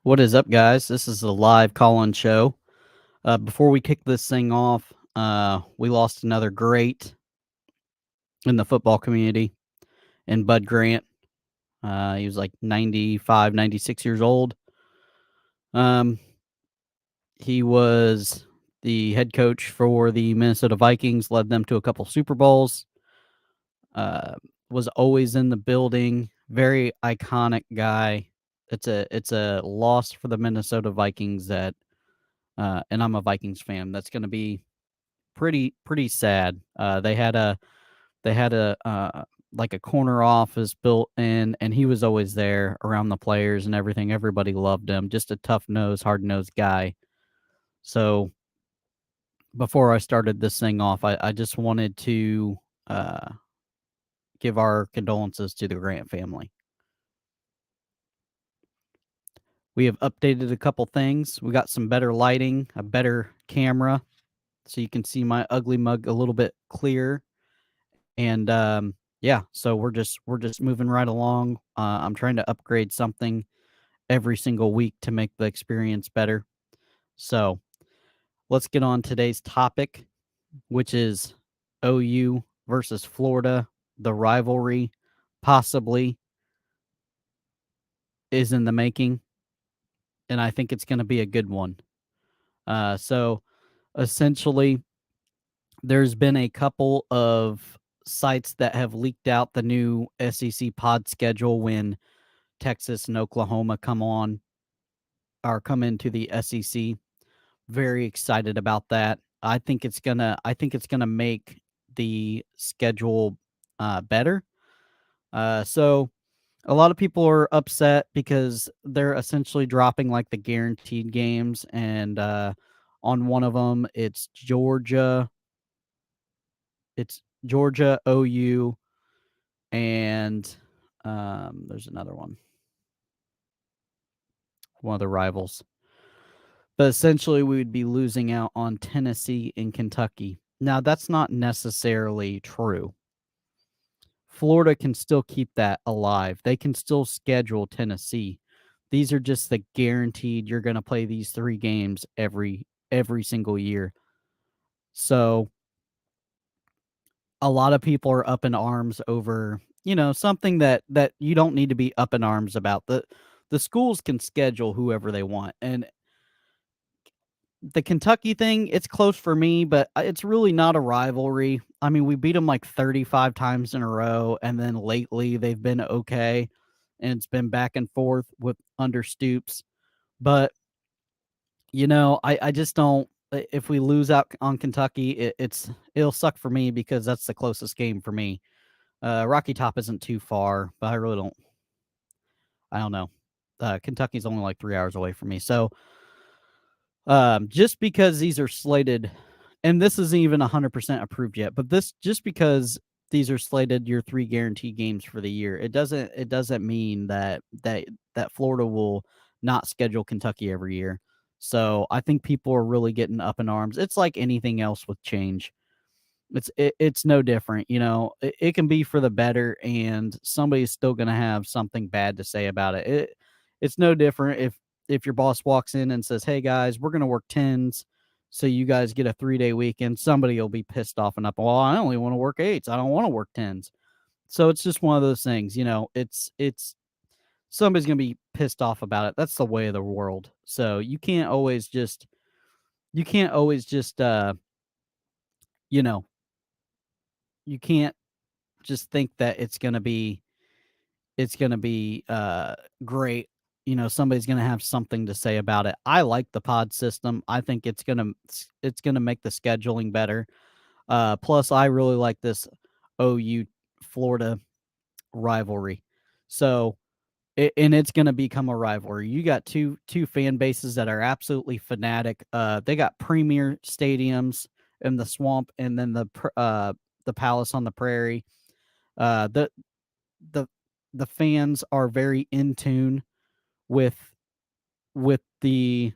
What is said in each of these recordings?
What is up, guys? This is a live call-in show. Before we kick this thing off, we lost another great in the football community in Bud Grant. He was like 95, 96 years old. Um, he was the head coach for the Minnesota Vikings, led them to a couple Super Bowls, uh, was always in the building, very iconic guy. It's a loss for the Minnesota Vikings and I'm a Vikings fan. That's going to be pretty sad. They had a like a corner office built in, and he was always there around the players and everything. Everybody loved him. Just a tough nose, hard nosed guy. So before I started this thing off, I just wanted to uh, give our condolences to the Grant family. We have updated a couple things. We got some better lighting, a better camera, so you can see my ugly mug a little bit clearer. And yeah, so we're just moving right along. I'm trying to upgrade something every single week to make the experience better. So let's get on today's topic, which is OU versus Florida. The rivalry possibly is in the making, and I think it's going to be a good one. So essentially, there's been a couple of sites that have leaked out the new SEC pod schedule when Texas and Oklahoma come into the SEC. Very excited about that. I think it's gonna make the schedule better. So a lot of people are upset because they're essentially dropping like the guaranteed games, and on one of them it's Georgia, OU, and there's another one of the rivals. But essentially, we would be losing out on Tennessee and Kentucky. Now, that's not necessarily true. Florida can still keep that alive. They can still schedule Tennessee. These are just the guaranteed you're going to play these 3 games every single year. So, a lot of people are up in arms over, something that you don't need to be up in arms about. The schools can schedule whoever they want. And the Kentucky thing, it's close for me, but it's really not a rivalry. I mean, we beat them like 35 times in a row, and then lately they've been okay, and it's been back and forth with under Stoops. But I just don't. If we lose out on Kentucky, it'll suck for me because that's the closest game for me. Rocky Top isn't too far, but I really don't. I don't know. Kentucky's only like 3 hours away from me, so just because these are slated, and this isn't even 100% approved yet, but this just because these are slated your 3 guaranteed games for the year, it doesn't mean that Florida will not schedule Kentucky every year. So I think people are really getting up in arms. It's like anything else with change. It's no different. It can be for the better, and somebody's still going to have something bad to say about it. It's no different if your boss walks in and says, "Hey guys, we're going to work tens, so you guys get a 3-day weekend." Somebody will be pissed off and up. Well, I only want to work eights. I don't want to work tens. So it's just one of those things. It's somebody's going to be pissed off about it. That's the way of the world. So you can't always just you know you can't just think that it's gonna be great. Somebody's gonna have something to say about it. I like the pod system. I think it's gonna make the scheduling better. Plus, I really like this OU Florida rivalry. So, and it's gonna become a rivalry. You got two fan bases that are absolutely fanatic. They got premier stadiums in the swamp, and then the Palace on the Prairie. The the the fans are very in tune with with the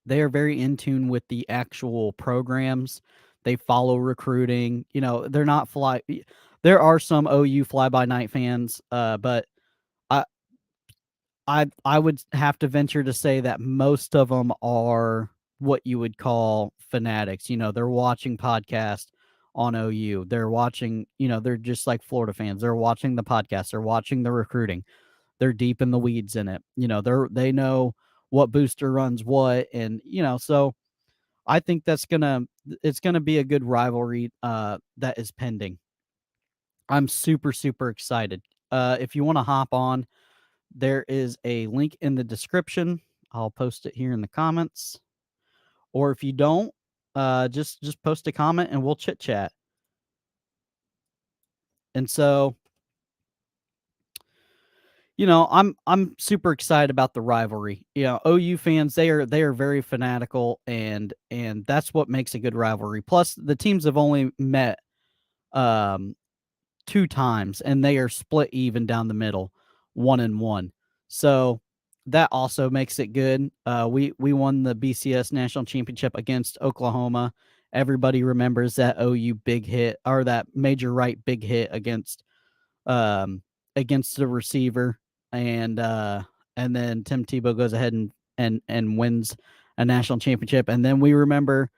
they are very in tune with the actual programs. They follow recruiting. They're not fly. There are some OU fly by night fans, but I I would have to venture to say that most of them are what you would call fanatics. They're watching podcasts on OU. They're watching, they're just like Florida fans. They're watching the podcast. They're watching the recruiting. They're deep in the weeds in it. They know what booster runs what, and so I think it's gonna be a good rivalry that is pending. I'm super super excited. If you want to hop on, there is a link in the description. I'll post it here in the comments. Or if you don't, just post a comment and we'll chit chat. And so, I'm super excited about the rivalry. OU fans, they are very fanatical, and that's what makes a good rivalry. Plus, the teams have only met um 2 times, and they are split even down the middle, 1-1. So, that also makes it good. We won the BCS National Championship against Oklahoma. Everybody remembers that OU big hit, or that major right big hit um, against the receiver, and then Tim Tebow goes ahead and wins a national championship. And then we remember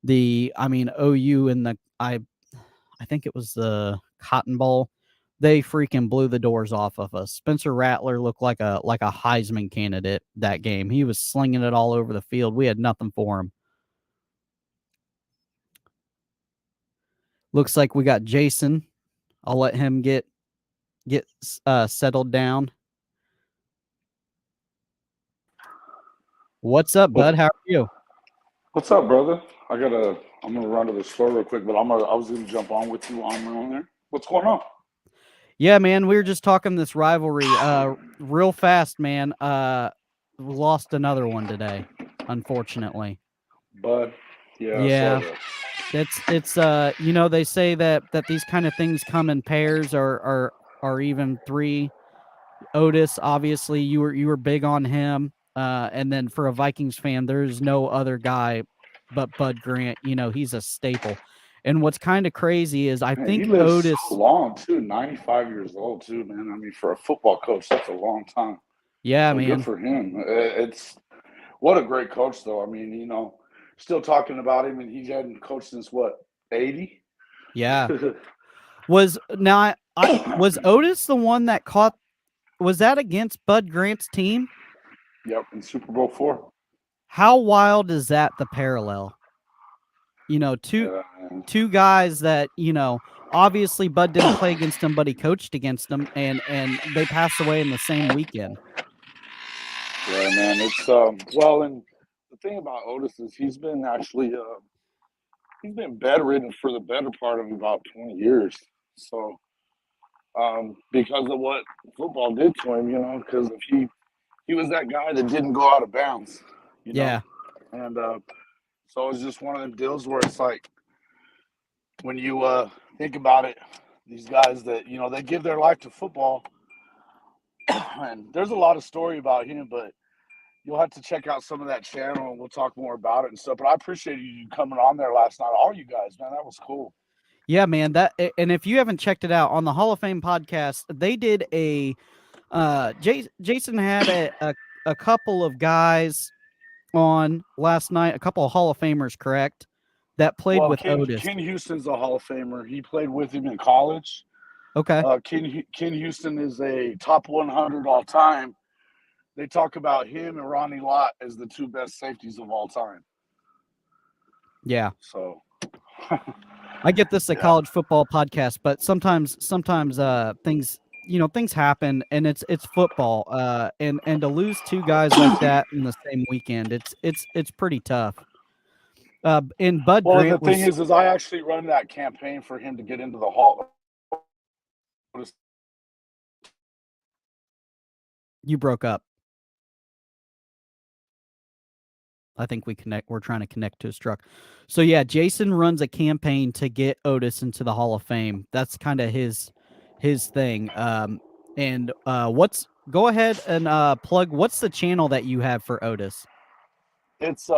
OU in the I think it was the Cotton Bowl. They freaking blew the doors off of us. Spencer Rattler looked like a Heisman candidate that game. He was slinging it all over the field. We had nothing for him. Looks like we got Jason. I'll let him get settled down. What's up, bud? How are you? What's up, brother? I'm gonna run to the store real quick, but I was gonna jump on with you on my own there. What's going on? Yeah, man, we were just talking this rivalry real fast, man. We lost another one today, unfortunately. Bud, yeah, I saw Yeah. that. It's they say that these kind of things come in pairs, or even three. Otis, obviously, you were big on him. And then for a Vikings fan, there's no other guy but Bud Grant. He's a staple. And what's kind of crazy is I Man, he think lives so Otis. long too, 95 years old too, man. I mean, for a football coach, that's a long time. Yeah, So good man. for him. It's what a great coach, though. I mean, still talking about him, and he hadn't coached since what, 80? Yeah. Was Otis the one that caught? Was that against Bud Grant's team? Yep, in Super Bowl 4. How wild is that? The parallel. Two Yeah, man. two guys that obviously Bud didn't play against them, but he coached against them, and they passed away in the same weekend. Yeah, man. It's well, and the thing about Otis is he's been bedridden for the better part of about 20 years. So because of what football did to him, because if he was that guy that didn't go out of bounds, you know, Yeah, and so it's just one of them deals where it's like when you think about it, these guys that they give their life to football, and there's a lot of story about him, but you'll have to check out some of that channel and we'll talk more about it and stuff. But I appreciate you coming on there last night. All you guys, man, that was cool. yeah, man. And if you haven't checked it out on the Hall of Fame podcast, they did Jason had a couple of guys on last night, a couple of Hall of Famers, correct, that played Well, with Otis. Ken Houston's a Hall of Famer. He played with him in college. Okay. Ken Houston is a top 100 all time. They talk about him and Ronnie Lott as the two best safeties of all time. Yeah. So I get this a yeah. college football podcast, but sometimes things happen, and it's football. And to lose two guys like that in the same weekend, it's pretty tough. And Bud Well, and the Grant thing was is I actually run that campaign for him to get into the Hall. you broke up. I think we're trying to connect to his truck. So yeah, Jason runs a campaign to get Otis into the Hall of Fame. That's kind of his thing. And go ahead and plug what's the channel that you have for Otis? It's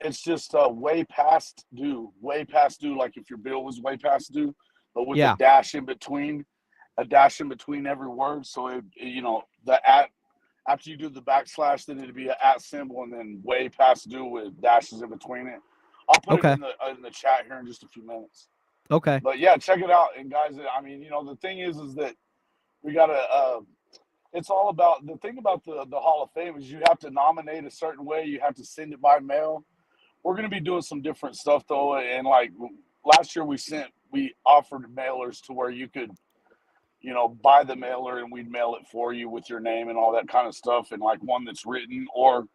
it's just way past due. Like if your bill was way past due, but with Yeah. a dash in between every word. So the at after you do the backslash, then it'd be an at symbol and then way past due with dashes in between it. I'll put it Okay. in the chat here in just a few minutes. Okay. But yeah, check it out. And guys, I mean, the thing is that we gotta. It's all about the thing about the Hall of Fame is you have to nominate a certain way. You have to send it by mail. We're gonna be doing some different stuff though, and like last year we offered mailers to where you could buy the mailer and we'd mail it for you with your name and all that kind of stuff, and like one that's written, or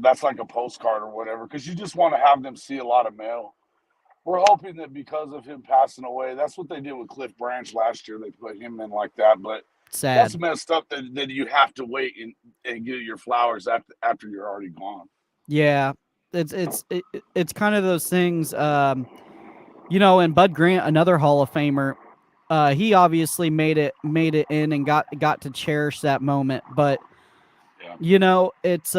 that's like a postcard or whatever, because you just want to have them see a lot of mail. We're hoping that because of him passing away, that's what they did with Cliff Branch last year. They put him in like that, but Sad. that's messed up that you have to wait and get your flowers after you're already gone. Yeah, it's kind of those things. And Bud Grant, another Hall of Famer, he obviously made it in and got to cherish that moment. But it's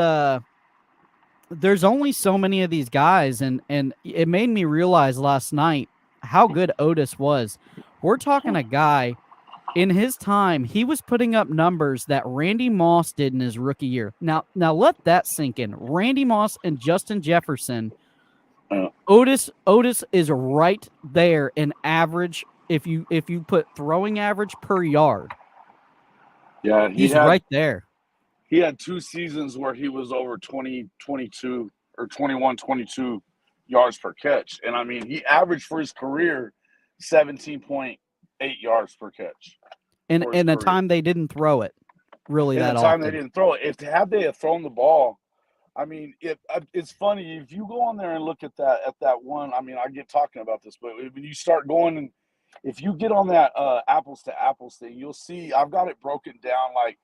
there's only so many of these guys, and it made me realize last night how good Otis was. We're talking a guy. In his time, he was putting up numbers that Randy Moss did in his rookie year. Now let that sink in. Randy Moss and Justin Jefferson. Otis is right there in average. If you put throwing average per yard, yeah, he's right there. He had 2 seasons where he was over 20, 22, or 21, 22 yards per catch, and I mean he averaged for his career 17.8 yards per catch. In a time they didn't throw it really that often. In a time they didn't throw it. If they had thrown the ball, I mean, it's funny. If you go on there and look at that one, I mean, I get talking about this, but when you start going and if you get on that apples to apples thing, you'll see I've got it broken down like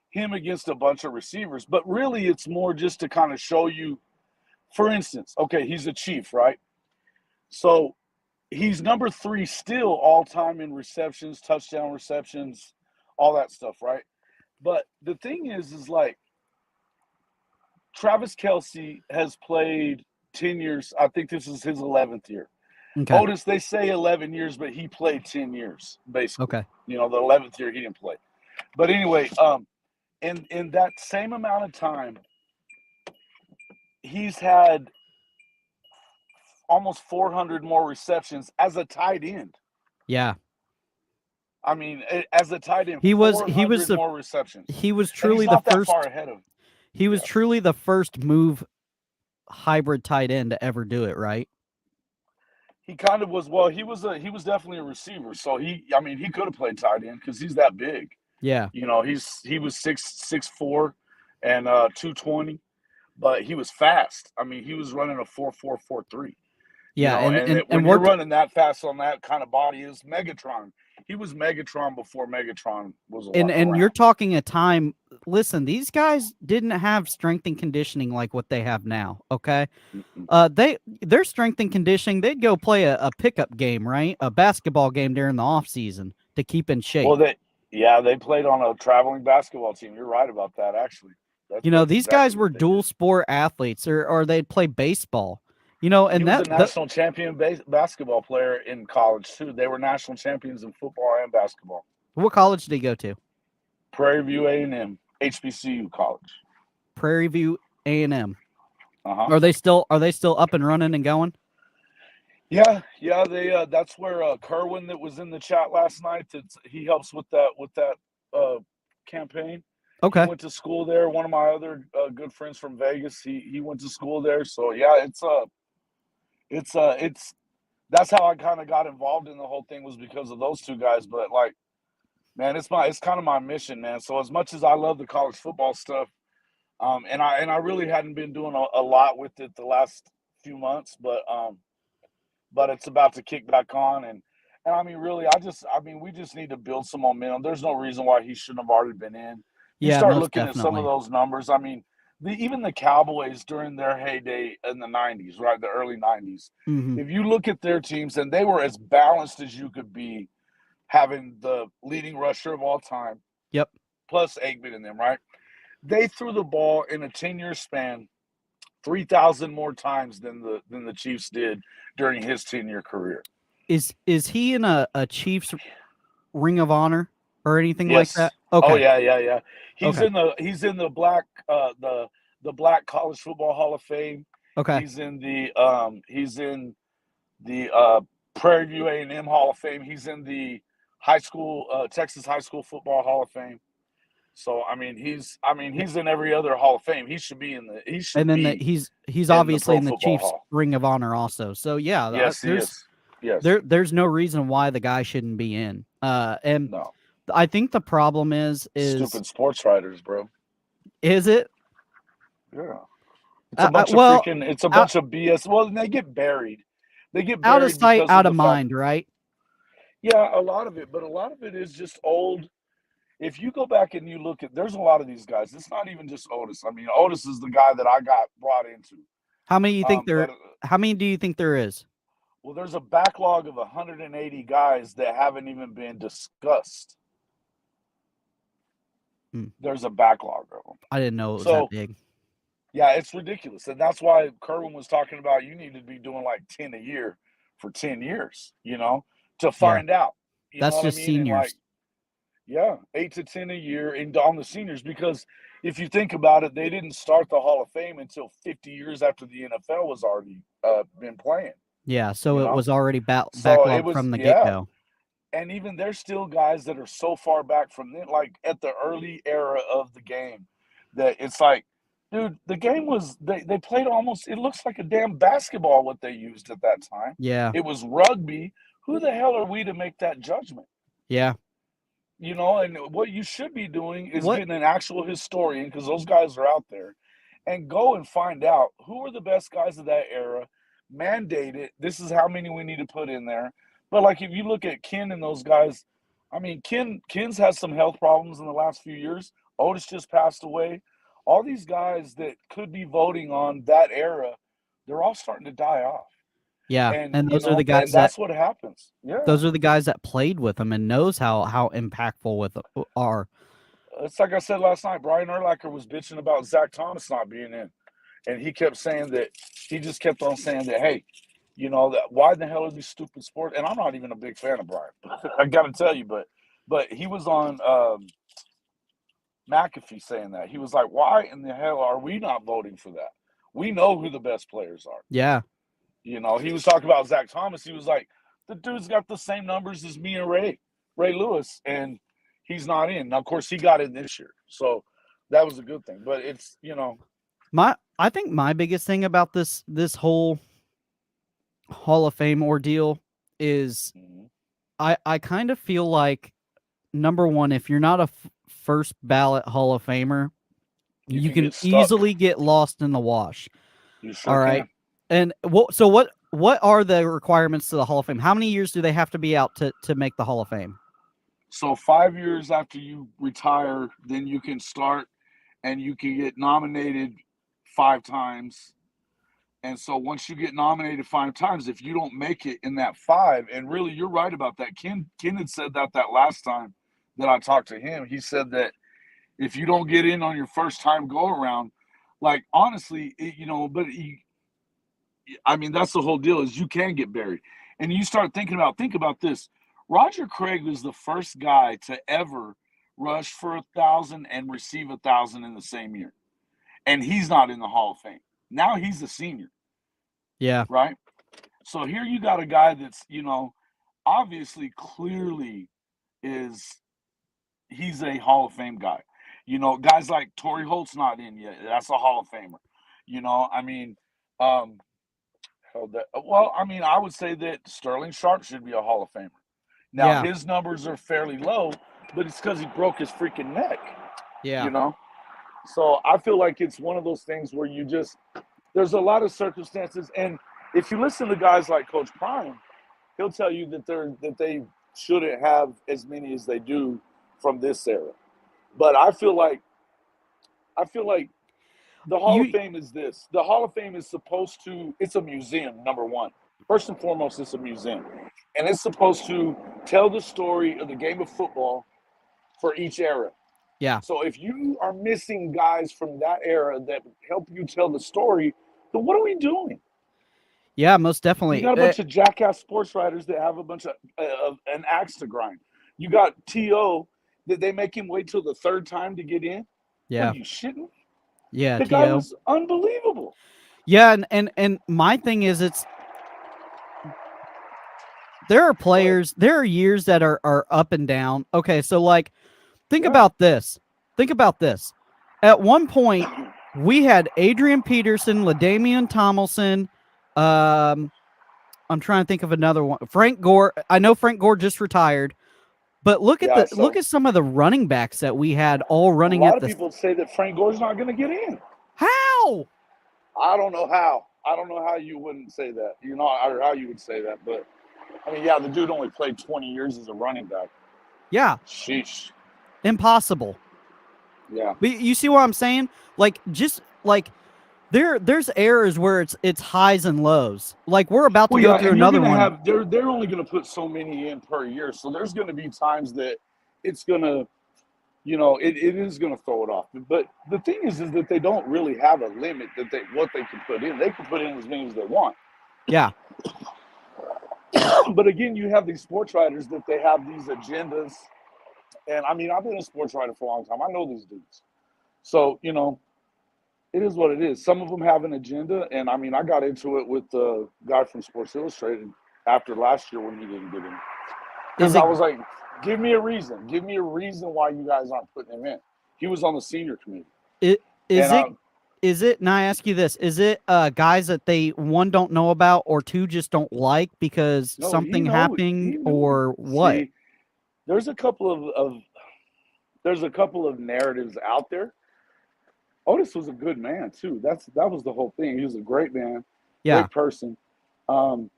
him against a bunch of receivers. But really, it's more just to kind of show you, for instance, okay, he's a Chief, right? So he's number 3 still all time in receptions, touchdown receptions, all that stuff, right? But the thing is like Travis Kelce has played 10 years. I think this is his 11th year. Okay. Otis, they say 11 years, but he played 10 years, basically. Okay. The 11th year he didn't play. But anyway, in that same amount of time, he's had almost 400 more receptions as a tight end. Yeah. I mean, as a tight end, he was more receptions. He was truly the first. Far ahead of. He was truly the first move hybrid tight end to ever do it, right? He kind of was. Well, he was definitely a receiver. So he could have played tight end because he's that big. Yeah. He was 6'4" and 220, but he was fast. I mean, he was running a 4.443. Yeah, when you're running that fast on that kind of body, is Megatron. He was Megatron before Megatron was around. And you're talking a time. Listen, these guys didn't have strength and conditioning like what they have now. Okay, their strength and conditioning, they'd go play a pickup game, right? A basketball game during the off season to keep in shape. Well, they played on a traveling basketball team. You're right about that, actually. These guys were dual sport athletes, or they'd play baseball. And he was a national champion basketball player in college too. They were national champions in football and basketball. What college did he go to? Prairie View A&M, HBCU college. Prairie View A&M. Uh-huh. Are they still up and running and going? Yeah. They that's where Kerwin that was in the chat last night. He helps with that campaign. Okay. He went to school there. One of my other good friends from Vegas. He went to school there. So yeah, it's that's how I kind of got involved in the whole thing, was because of those two guys. But like, man, it's kind of my mission, man. So as much as I love the college football stuff, and I really hadn't been doing a lot with it the last few months, but it's about to kick back on, and I mean, really, we just need to build some momentum. There's no reason why he shouldn't have already been in. You start looking at some of those numbers. I mean, even the Cowboys during their heyday in the 90s, right, the early 90s, if you look at their teams, and they were as balanced as you could be, having the leading rusher of all time, yep, plus Aikman in them, right? They threw the ball in a 10-year span 3,000 more times than the Chiefs did during his 10-year career. Is he in a Chiefs Ring of Honor? or anything like that? Yes. Oh Okay. yeah, yeah, yeah. He's Okay. in the black college football Hall of Fame. Okay. He's in the Prairie View A&M Hall of Fame. He's in the high school Texas high school football Hall of Fame. So he's in every other Hall of Fame. He And should then be he's in the obviously Pro in the Football Chiefs Hall. Ring of Honor also. So yeah, Yes, he is. Yes. there's no reason why the guy shouldn't be in. And No. I think the problem is Stupid sports writers, bro. is it? Yeah. It's a bunch of Well, freaking. It's a out, bunch of BS. Well, and they get buried. They get out of buried sight, because of out of the fact. mind, right? Yeah, a lot of it, but a lot of it is just old. If you go back and you look at, there's a lot of these guys. It's not even just Otis. I mean, Otis is the guy that I got brought into. How many But how many do you think there is? well, there's a backlog of 180 guys that haven't even been discussed. There's a backlog of them. I didn't know it was that So big. yeah, it's ridiculous, and that's why Kerwin was talking about you need to be doing like 10 a year for 10 years, to Yeah. find out. You know That's what I just mean? And like, seniors. yeah, 8 to 10 a year and on the seniors, because if you think about it, they didn't start the Hall of Fame until 50 years after the NFL was already been playing. Yeah, so You it know, was already so it backlogged was from the yeah, get-go. and even there's still guys that are so far back from then, like at the early era of the game, that it's like, dude, the game was they played almost. It looks like a damn basketball what they used at that time. Yeah. It was rugby. Who the hell are we to make that judgment? Yeah. And what you should be doing is What getting an actual historian, because those guys are out there, and go and find out who are the best guys of that era, mandate it. This is how many we need to put in there. But like if you look at Ken and those guys, I mean, Ken's has some health problems in the last few years. Otis just passed away. All these guys that could be voting on that era, they're all starting to die off. Yeah, And and and that's what happens. Yeah. those are the guys that played with him and knows how impactful are. It's like I said last night. Brian Urlacher was bitching about Zach Thomas not being in, and he kept saying that he just kept on saying that, hey, that why the hell are these stupid sports? And I'm not even a big fan of Brian. I got to tell you, but he was on McAfee saying that he was like, why in the hell are we not voting for that? We know who the best players are. Yeah. He was talking about Zach Thomas. He was like, the dude's got the same numbers as me and Ray Lewis, and he's not in. Now, of course, he got in this year, so that was a good thing. But it's I think my biggest thing about this whole Hall of Fame ordeal is I kind of feel like, number one, if you're not a first ballot Hall of Famer, you can easily get lost in the wash. You sure all right. can. And what are the requirements to the Hall of Fame? How many years do they have to be out to make the Hall of Fame? So 5 years after you retire, then you can start, and you can get nominated 5 times. And so once you get nominated 5 times, if you don't make it in that 5, and really you're right about that. Ken had said that last time that I talked to him. He said that if you don't get in on your first time go around, like honestly, I mean, that's the whole deal, is you can get buried. And you start think about this. Roger Craig was the first guy to ever rush for 1,000 and receive 1,000 in the same year. And he's not in the Hall of Fame. Now he's a senior. Yeah. Right? So here you got a guy that's, obviously clearly he's a Hall of Fame guy. Guys like Torrey Holt's not in yet. That's a Hall of Famer. I mean, I would say that Sterling Sharp should be a Hall of Famer. Now, his numbers are fairly low, but it's because he broke his freaking neck. Yeah. So I feel like it's one of those things where there's a lot of circumstances. And if you listen to guys like Coach Prime, he'll tell you that they shouldn't have as many as they do from this era. But I feel like the Hall of Fame is this. The Hall of Fame is it's a museum, number one. First and foremost, it's a museum. And it's supposed to tell the story of the game of football for each era. Yeah. So if you are missing guys from that era that help you tell the story, then what are we doing? Yeah, most definitely. You got a bunch of jackass sports writers that have a bunch of an axe to grind. You got T.O., Did they make him wait till the third time to get in? What are Yeah. you shitting? Yeah, The guy T.O. was unbelievable. Yeah, and my thing is there are But players, there are years that are up and down. Okay, so like think yeah, about this. Think about this. At one point, we had Adrian Peterson, LaDainian Tomlinson, um, I'm trying to think of another one. Frank Gore. I know Frank Gore just retired, but yeah. look So at some of the running backs that we had all a running lot at of the people say that Frank Gore's not going to get in. how? I don't know how. I don't know how you wouldn't say that. You know, or how you would say that. But I mean, yeah, the dude only played 20 years as a running back. Yeah, Sheesh. impossible. Yeah. But you see what I'm saying? Like just like there's errors where it's highs and lows. Like we're about to Well, go yeah, through and you're another gonna one. have they're only gonna put so many in per year. So there's gonna be times that it's gonna it is gonna throw it off. But the thing is that they don't really have a limit that they what they can put in. They can put in as many as they want. Yeah. But again, you have these sports writers that they have these agendas. And I mean, I've been a sports writer for a long time. I know these dudes. So, it is what it is. Some of them have an agenda, and I mean, I got into it with the guy from Sports Illustrated after last year when he didn't get in, Is because I it was like, "Give me a reason. Give me a reason why you guys aren't putting him in." He was on the senior committee, it is and it is it and I ask you this, is it guys that they one don't know about or two just don't like because no, something happened he knew. or what? See, there's a couple of there's a couple of narratives out there. Otis was a good man too. That was the whole thing. He was a great man, Yeah. great person. Um,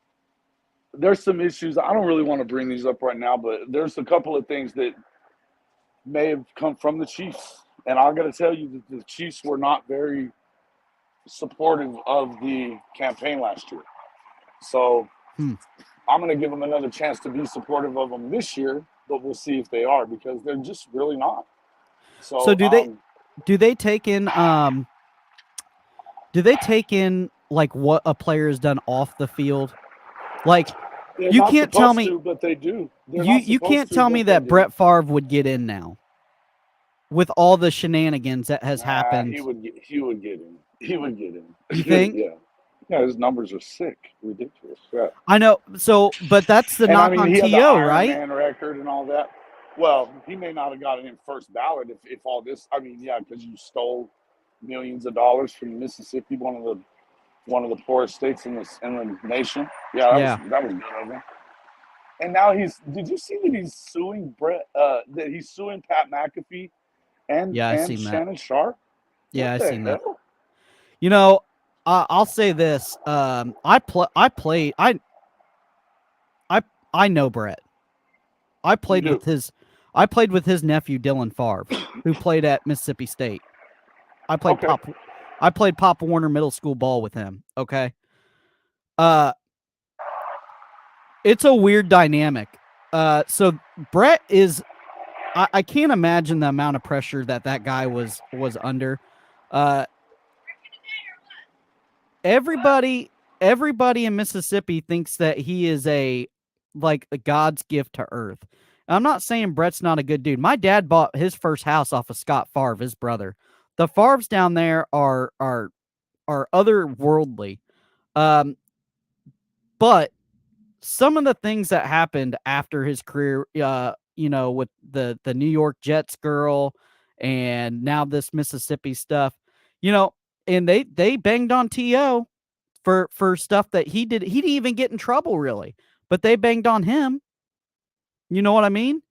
there's some issues. I don't really want to bring these up right now, but there's a couple of things that may have come from the Chiefs. And I got to tell you that the Chiefs were not very supportive of the campaign last year. So Hmm. I'm going to give them another chance to be supportive of them this year, but we'll see if they are because they're just really not. So So do they take in like what a player has done off the field? Like they're you not can't tell supposed me to, but they do. They're you not you supposed can't to, tell me but they that do. Brett Favre would get in now with all the shenanigans that has Nah, happened. he would get in. He would get You in. think? Yeah. Yeah, his numbers are sick, ridiculous. Yeah. I know. So, but that's the And I knock mean, on he had the To, Iron right? Man record and all that. Well, he may not have gotten in first ballot if all this. I mean, yeah, because you stole millions of dollars from Mississippi, one of the poorest states in the nation. Yeah, Yeah. that was good of him. And now he's. Did you see that he's suing Brett? That he's suing Pat McAfee Yeah, I and seen that. Shannon Sharp. Yeah, What I the seen that. hell? You know, I'll say this. I know Brett. I You played do. with his I played with his nephew Dylan Favre, who played at Mississippi State. I played Okay. Pop I played Pop Warner middle school ball with him. Okay. Uh it's a weird dynamic. So Brett is I can't imagine the amount of pressure that guy was under. Uh everybody in Mississippi thinks that he is a God's gift to earth. I'm not saying Brett's not a good dude. My dad bought his first house off of Scott Favre, his brother. The Favres down there are otherworldly. Um, but some of the things that happened after his career, with the New York Jets girl, and now this Mississippi stuff, and they banged on To for stuff that he did. He didn't even get in trouble really, but they banged on him. You know what I mean?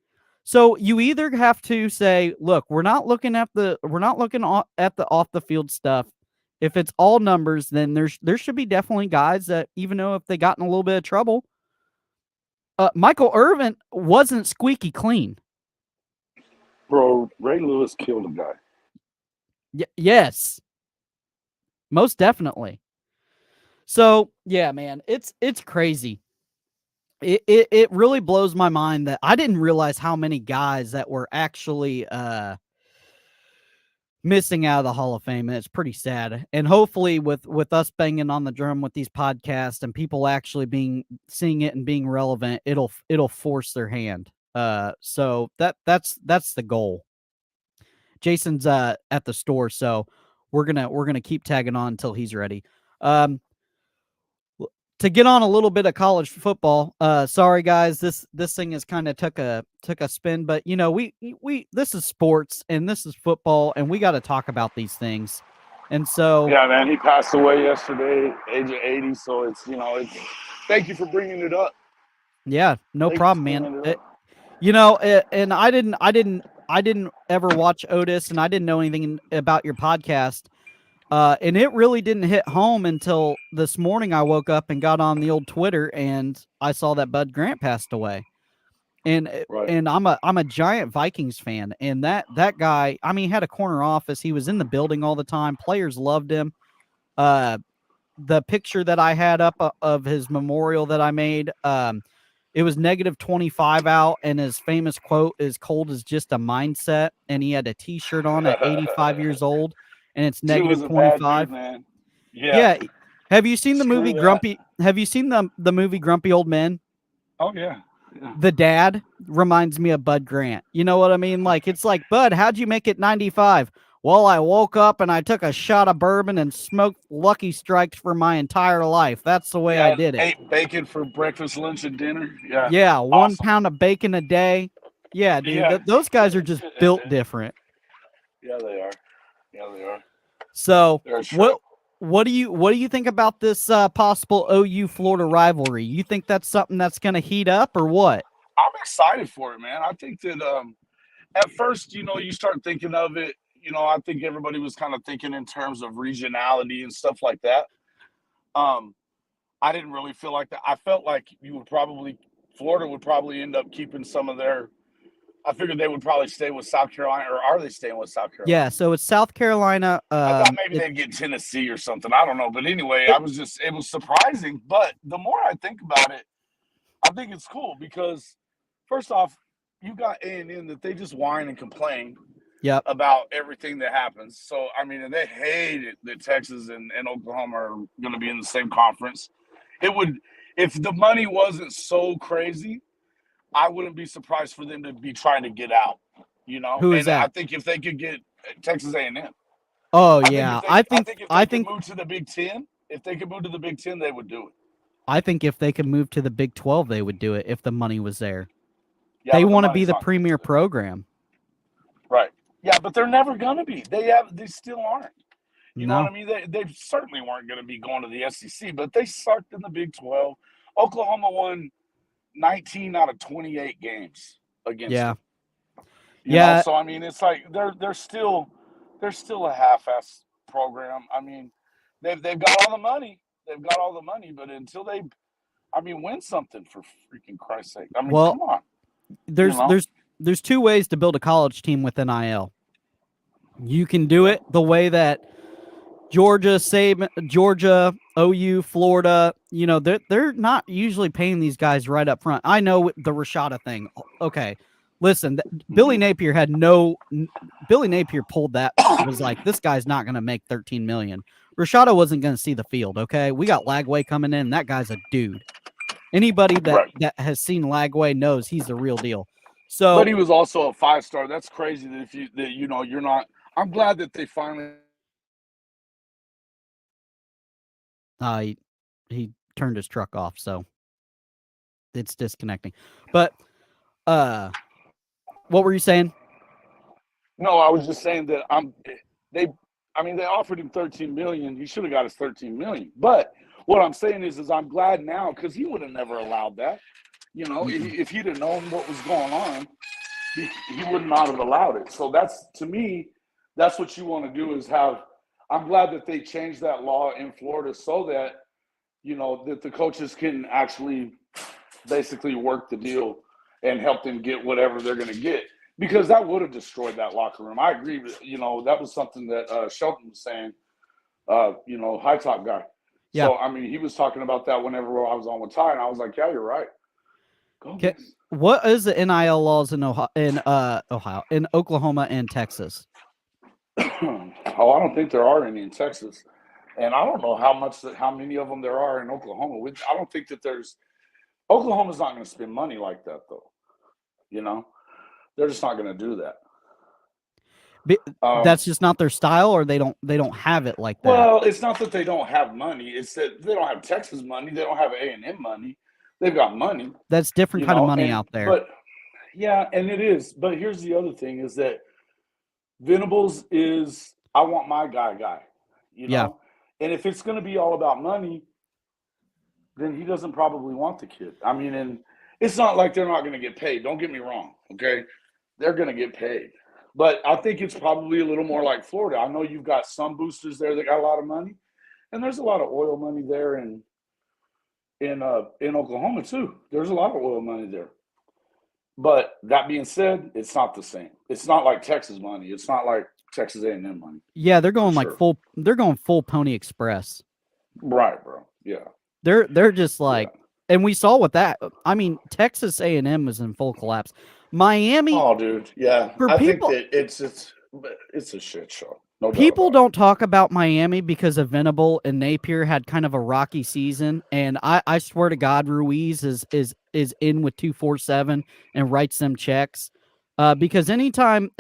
So you either have to say, look, we're not looking at the off the field stuff. If it's all numbers, then there should be definitely guys that even though if they got in a little bit of trouble, Michael Irvin wasn't squeaky clean. Bro, Ray Lewis killed a guy. Yes, most definitely. So yeah, man, it's crazy. It really blows my mind that I didn't realize how many guys that were actually missing out of the Hall of Fame, and it's pretty sad. And hopefully, with us banging on the drum with these podcasts and people actually seeing it and being relevant, it'll force their hand. So that's the goal. Jason's at the store, so we're gonna keep tagging on until he's ready. Um, to get on a little bit of college football. Sorry guys, this thing has kind of took a spin, but you know we this is sports and this is football, and we got to talk about these things. And so Yeah, man, he passed away yesterday, age of 80. So it's thank you for bringing it up. yeah, no Thank you problem, for man. bringing it up. You know, and I didn't ever watch Otis, and I didn't know anything about your podcast. And it really didn't hit home until this morning. I woke up and got on the old Twitter, and I saw that Bud Grant passed away. Right. And I'm a giant Vikings fan, and that guy, I mean, he had a corner office. He was in the building all the time. Players loved him. Uh, the picture that I had up of his memorial that I made, it was -25 out, and his famous quote is "Cold is just a mindset." And he had a T-shirt on at 85 years old, and it's Dude was a bad dude, -25. man. Yeah. Yeah. Have you seen the movie Screw that. Grumpy? Have you seen the movie Grumpy Old Men? Oh yeah. Yeah. The dad reminds me of Bud Grant. You know what I mean? Like, it's like, Bud, how'd you make it 95? Well, I woke up and I took a shot of bourbon and smoked Lucky Strikes for my entire life. That's the way I Yeah. did it. Ate bacon for breakfast, lunch, and dinner. Yeah. Yeah, 1 Awesome. pound of bacon a day. Yeah, dude, Yeah. those guys are just built different. Yeah, they are. Yeah, they are. So, They're sharp. what do you think about this possible OU Florida rivalry? You think that's something that's going to heat up or what? I'm excited for it, man. I think that at first, you start thinking of it. I think everybody was kind of thinking in terms of regionality and stuff like that. Um, I didn't really feel like that. I felt like Florida would probably end up keeping some of their. I figured they would probably stay with South Carolina, or are they staying with South Carolina? Yeah, so it's South Carolina. I thought maybe they'd get Tennessee or something. I don't know, but anyway, it was surprising. But the more I think about it, I think it's cool because first off, you got A&M that they just whine and complain Yep. about everything that happens. So I mean, and they hate it that Texas and Oklahoma are going to be in the same conference. It would, if the money wasn't so crazy, I wouldn't be surprised for them to be trying to get out. Who is And I that? think if they could get Texas A&M, Oh I think yeah, if they, I think if they could move to the Big Ten, they would do it. I think if they could move to the Big 12, they would do it if the money was there. Yeah, They but want to be money's the not premier program. right. Yeah, but they're never gonna be. They still aren't. You know No. what I mean? They certainly weren't going to be going to the SEC, but they sucked in the Big 12. Oklahoma won 19 out of 28 games against Yeah. them. Yeah. So I mean, it's like they're still a half-ass program. I mean, they've got all the money. They've got all the money, but until they, I mean, win something for freaking Christ's sake. I mean, Well, come on. there's two ways to build a college team with NIL. You can do it the way that Georgia, OU, Florida, they're not usually paying these guys right up front. I know the Rashada thing. Okay, listen, Billy Napier Billy Napier pulled that, was like, this guy's not going to make $13 million. Rashada wasn't going to see the field. Okay, we got Lagway coming in. That guy's a dude. Anybody that has seen Lagway knows he's the real deal. So, but he was also a 5-star. That's crazy that you're not. I'm glad that they finally. He turned his truck off, so it's disconnecting. But what were you saying? No, I was just saying that they offered him 13 million. He should have got his 13 million. But what I'm saying is I'm glad now because he would have never allowed that. If he'd have known what was going on, he would not have allowed it. So that's, to me, that's what you want to do is have. I'm glad that they changed that law in Florida so that that the coaches can actually basically work the deal and help them get whatever they're going to get, because that would have destroyed that locker room. I agree with, that was something that Shelton was saying, high top guy. Yeah. So, I mean, he was talking about that whenever I was on with Ty, and I was like, yeah, you're right. What is the NIL laws in in Oklahoma and Texas? I don't think there are any in Texas. And I don't know how many of them there are in Oklahoma. I don't think that Oklahoma's not going to spend money like that, though. You know, they're just not going to do that. That's just not their style, or they don't have it like that. Well, it's not that they don't have money. It's that they don't have Texas money. They don't have A&M money. They've got money. That's different kind of money out there. But yeah, and it is. But here's the other thing: is that Venables is I want my guy. You know, Yeah. and if it's going to be all about money, then he doesn't probably want the kid. I mean, and it's not like they're not going to get paid. Don't get me wrong. Okay, they're going to get paid. But I think it's probably a little more like Florida. I know you've got some boosters there that got a lot of money, and there's a lot of oil money there in Oklahoma too. There's a lot of oil money there. But that being said, it's not the same. It's not like Texas money. It's not like Texas A&M money. Yeah, they're going like full. They're going full Pony Express. Right, bro. Yeah. They're just like, and we saw what that. I mean, Texas A&M was in full collapse. Miami. Oh, dude. Yeah. For I people, think that it's a shit show. No people don't talk about Miami because of Venable and Napier had kind of a rocky season, and I swear to God, Ruiz is in with 247 and writes them checks. Because anytime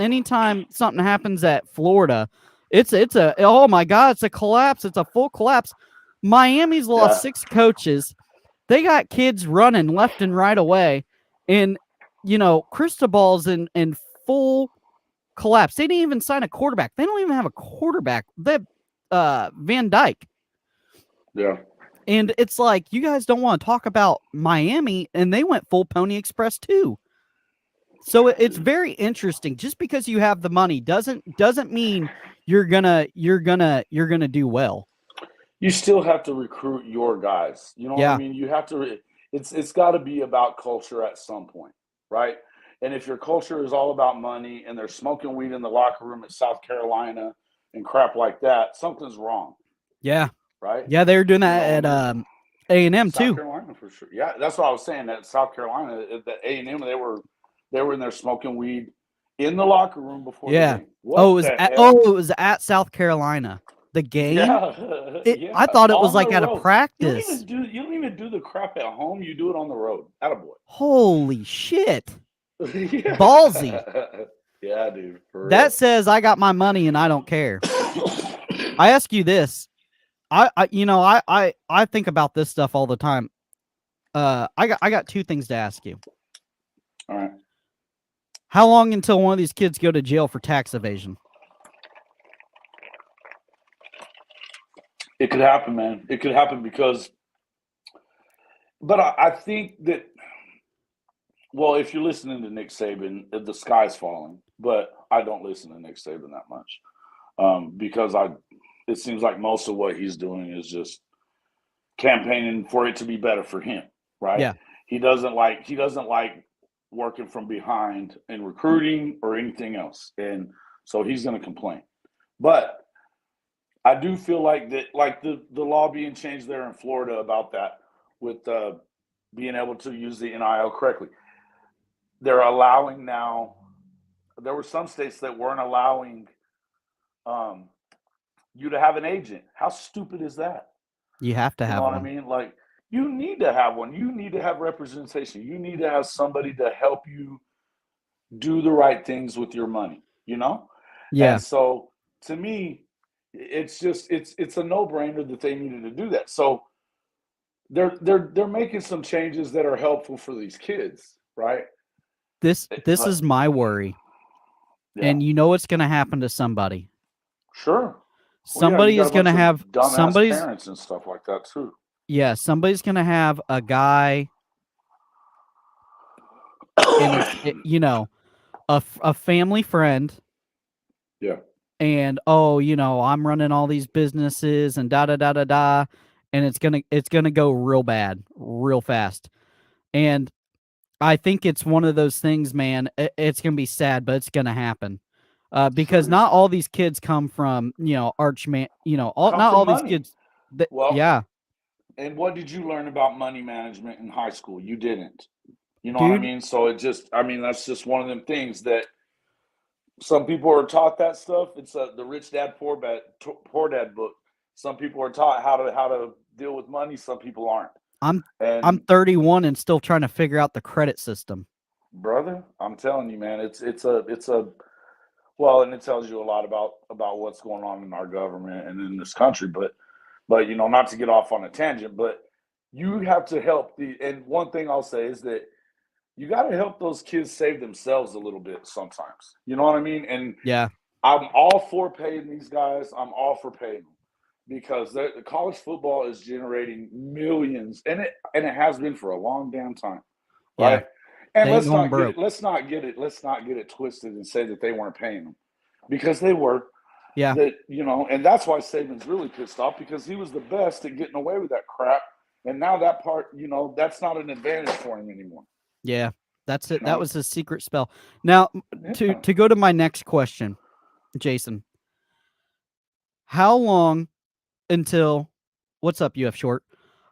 something happens at Florida, it's a oh my God, it's a collapse. It's a full collapse. Miami's lost 6 coaches. They got kids running left and right away, and Cristobal's in full collapse. They didn't even sign a quarterback. They don't even have a quarterback. They have Van Dyke. Yeah. And it's like, you guys don't want to talk about Miami, and they went full Pony Express too. So it's very interesting. Just because you have the money doesn't mean you're gonna do well. You still have to recruit your guys. You know what I mean? You have to. It's got to be about culture at some point, right? And if your culture is all about money and they're smoking weed in the locker room at South Carolina and crap like that, something's wrong. Yeah. Right? Yeah, they were doing that at A&M too. South Carolina for sure. Yeah, that's what I was saying. At South Carolina, at the A&M, they were in there smoking weed in the locker room before the game. It was at South Carolina. The game? Yeah. I thought it was like at a practice. You don't even do the crap at home. You do it on the road. Attaboy. Holy shit. Ballsy. Yeah, dude. That says I got my money and I don't care. I ask you this. I think about this stuff all the time. I got 2 things to ask you. All right. How long until one of these kids go to jail for tax evasion? It could happen, man. It could happen but I think that, well, if you're listening to Nick Saban, the sky's falling. But I don't listen to Nick Saban that much because it seems like most of what he's doing is just campaigning for it to be better for him, right? Yeah. He doesn't like working from behind in recruiting or anything else, and so he's going to complain. But I do feel like that, like the law being changed there in Florida about that, with being able to use the NIL correctly. They're allowing now. There were some states that weren't allowing you to have an agent. How stupid is that? You have to have one. You know what I mean? Like, you need to have one. You need to have representation. You need to have somebody to help you do the right things with your money, you know? Yeah. And so to me, it's a no-brainer that they needed to do that. So they're making some changes that are helpful for these kids, right? This is my worry. Yeah. And you know it's going to happen to somebody. Sure. Somebody is going to have somebody's parents and stuff like that too. Yeah, somebody's going to have a guy and a family friend. Yeah. And I'm running all these businesses and da da da da da, and it's gonna go real bad, real fast. And I think it's one of those things, man. It's gonna be sad, but it's gonna happen. Because not all these kids come from Archman. Not all money. These kids. Yeah. And what did you learn about money management in high school? You didn't. You know what I mean? So that's just one of them things that some people are taught that stuff. It's the Rich Dad Poor Dad book. Some people are taught how to deal with money. Some people aren't. I'm 31 and still trying to figure out the credit system. brother. I'm telling you, man. It's a well, and it tells you a lot about what's going on in our government and in this country. But not to get off on a tangent, but you have to help the. And one thing I'll say is that you got to help those kids save themselves a little bit sometimes. You know what I mean? And Yeah. I'm all for paying these guys. I'm all for paying them because the college football is generating millions, and it has been for a long damn time, Yeah. right? And They ain't going broke. let's not get it twisted and say that they weren't paying them because they were. Yeah. And that's why Saban's really pissed off because he was the best at getting away with that crap, and now that part, that's not an advantage for him anymore. Yeah. That's it. You That know, was a secret spell. Now, to yeah. go to my next question, Jason, how long until what's up, UF Short?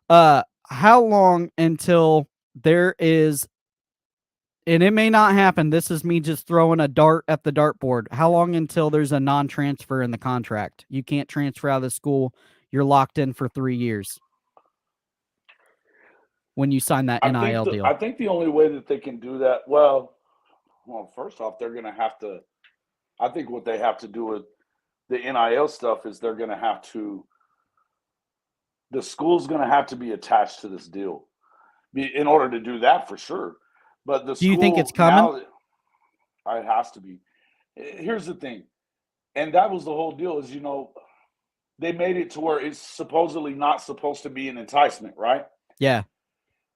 How long until there is, and it may not happen. This is me just throwing a dart at the dartboard. How long until there's a non-transfer in the contract? You can't transfer out of the school. You're locked in for 3 years when you sign that NIL deal. I think the only way that they can do that, well, first off, they're going to have to. I think what they have to do with the NIL stuff is they're going to have to. The school's going to have to be attached to this deal, in order to do that for sure. But the Do you think it's school coming? now, it has to be. Here's the thing, and that was the whole deal. Is they made it to where it's supposedly not supposed to be an enticement, right? Yeah.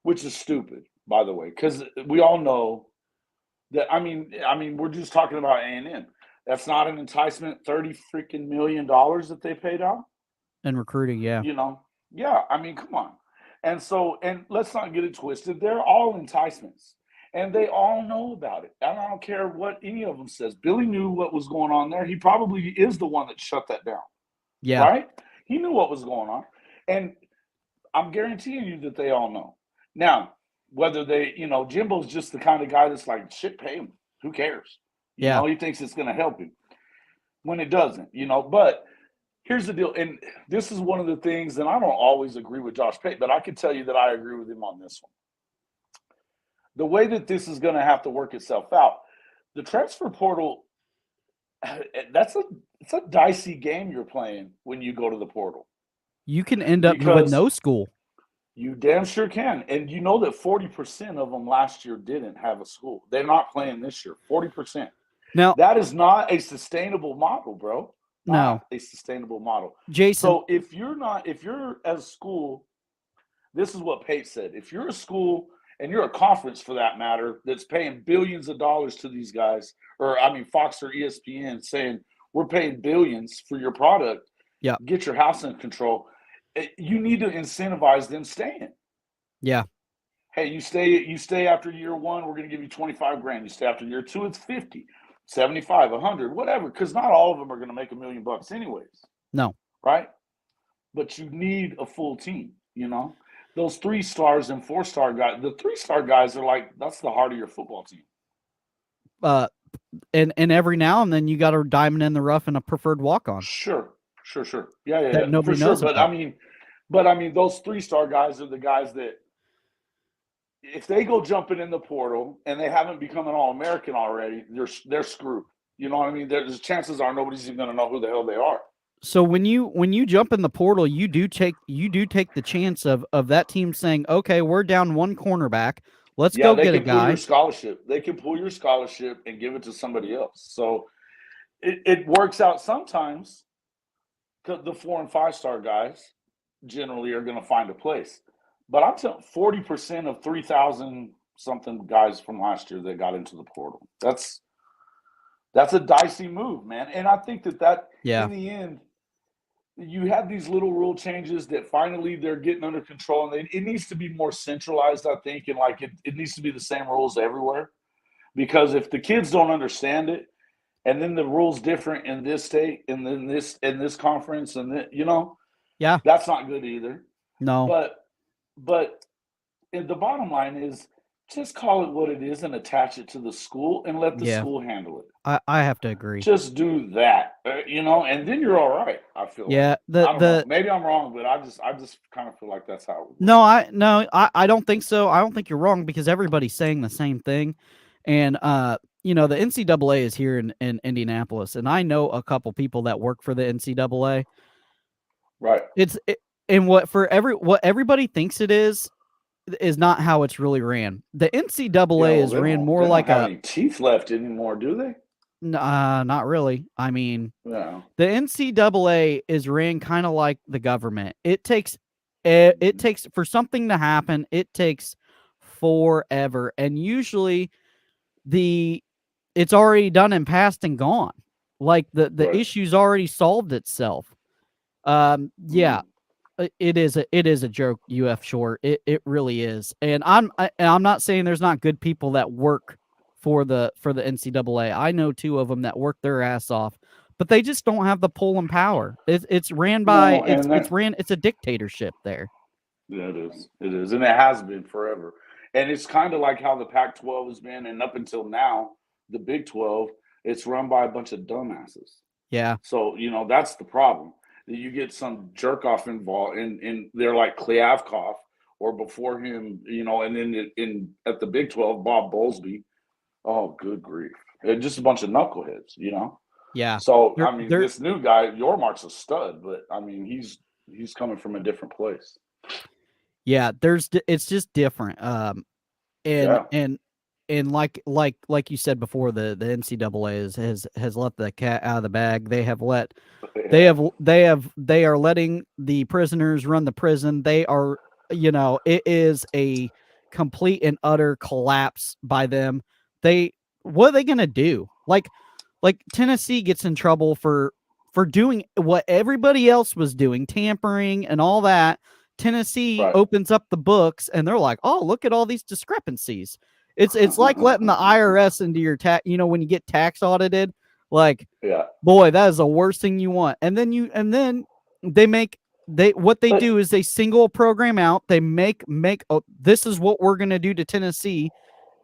Which is stupid, by the way, because we all know that. I mean, we're just talking about A&M. That's not an enticement. $30 million that they paid out. And recruiting, yeah. Yeah. I mean, come on. And let's not get it twisted. They're all enticements, and they all know about it. And I don't care what any of them says. Billy knew what was going on there. He probably is the one that shut that down, Yeah. right? He knew what was going on, and I'm guaranteeing you that they all know. Now, whether Jimbo's just the kind of guy that's like, shit, pay him. Who cares? Yeah. He thinks it's going to help him when it doesn't, But here's the deal. And this is one of the things that I don't always agree with Josh Pate, but I can tell you that I agree with him on this one. The way that this is going to have to work itself out, the transfer portal, it's a dicey game you're playing when you go to the portal. You can end up with no school. You damn sure can. And you know that 40% of them last year didn't have a school. They're not playing this year. 40%. Now, that is not a sustainable model, bro. Not a sustainable model. Jason. So if you're as a school, this is what Pate said. If you're a school and you're a conference for that matter that's paying billions of dollars to these guys, or Fox or ESPN saying we're paying billions for your product, yeah, get your house in control. You need to incentivize them staying. Yeah. Hey, you stay after year one, we're going to give you 25 grand. You stay after year two, it's 50, 75, 100, whatever, because not all of them are going to make $1 million anyways. No. Right? But you need a full team, Those 3-stars and 4-star guys, the 3-star guys are like, that's the heart of your football team. And every now and then you got a diamond in the rough and a preferred walk-on. Sure. Yeah. That nobody knows But about. Those 3-star guys are the guys that if they go jumping in the portal and they haven't become an All-American already, they're screwed. You know what I mean? There's chances are nobody's even going to know who the hell they are. So when you jump in the portal, you do take the chance of that team saying, okay, we're down one cornerback. Let's go get a guy. Your scholarship. They can pull your scholarship and give it to somebody else. So it works out sometimes. The 4 and 5-star guys generally are going to find a place. But I'm telling 40% of 3,000 something guys from last year that got into the portal. That's a dicey move, man. And I think that in the end, you have these little rule changes that finally they're getting under control, and it needs to be more centralized, I think, and it needs to be the same rules everywhere. Because if the kids don't understand it, and then the rules different in this state, and then this conference, and then yeah, that's not good either. No, but the bottom line is just call it what it is and attach it to the school and let the school handle it. I have to agree. Just do that, and then you're all right. I feel. Yeah, like. I don't know. Maybe I'm wrong, but I just kind of feel like that's how it works. No, I don't think so. I don't think you're wrong because everybody's saying the same thing. And the NCAA is here in Indianapolis, and I know a couple people that work for the NCAA. Right. And what everybody thinks it is not how it's really ran. The Yeah, NCAA well, is ran more they don't like have any teeth left anymore, do they? not really. I mean, Yeah. the NCAA is ran kind of like the government. It takes for something to happen, it takes forever, and usually it's already done and passed and gone. Like the Right. issue's already solved itself. Yeah, Mm. it is a joke, UF short. It really is. And I'm not saying there's not good people that work for the NCAA. I know two of them that work their ass off, but they just don't have the pull and power. It's ran by No, and that it's a dictatorship there. yeah, it is. It is, and it has been forever. And it's kind of like how the Pac-12 has been, and up until now, the Big 12, it's run by a bunch of dumbasses. Yeah. So that's the problem. That you get some jerk off involved, in they're like Kliavkov, or before him, and then in at the Big 12, Bob Bowlesby. Oh, good grief! And just a bunch of knuckleheads. Yeah. So They're I mean, they're this new guy, Yormark's a stud, but I mean, he's coming from a different place. yeah, it's just different. And Yeah, and and like you said before, the NCAA has let the cat out of the bag. They have let yeah, they are letting the prisoners run the prison. They are, it is a complete and utter collapse by them. What are they going to do? Like Tennessee gets in trouble for doing what everybody else was doing, tampering and all that. Tennessee right. opens up the books and they're like, "Oh, look at all these discrepancies." It's like letting the IRS into your tax, when you get tax audited, like, Yeah, boy, that is the worst thing you want. And then they make what they but do is they single a program out. They oh, this is what we're going to do to Tennessee.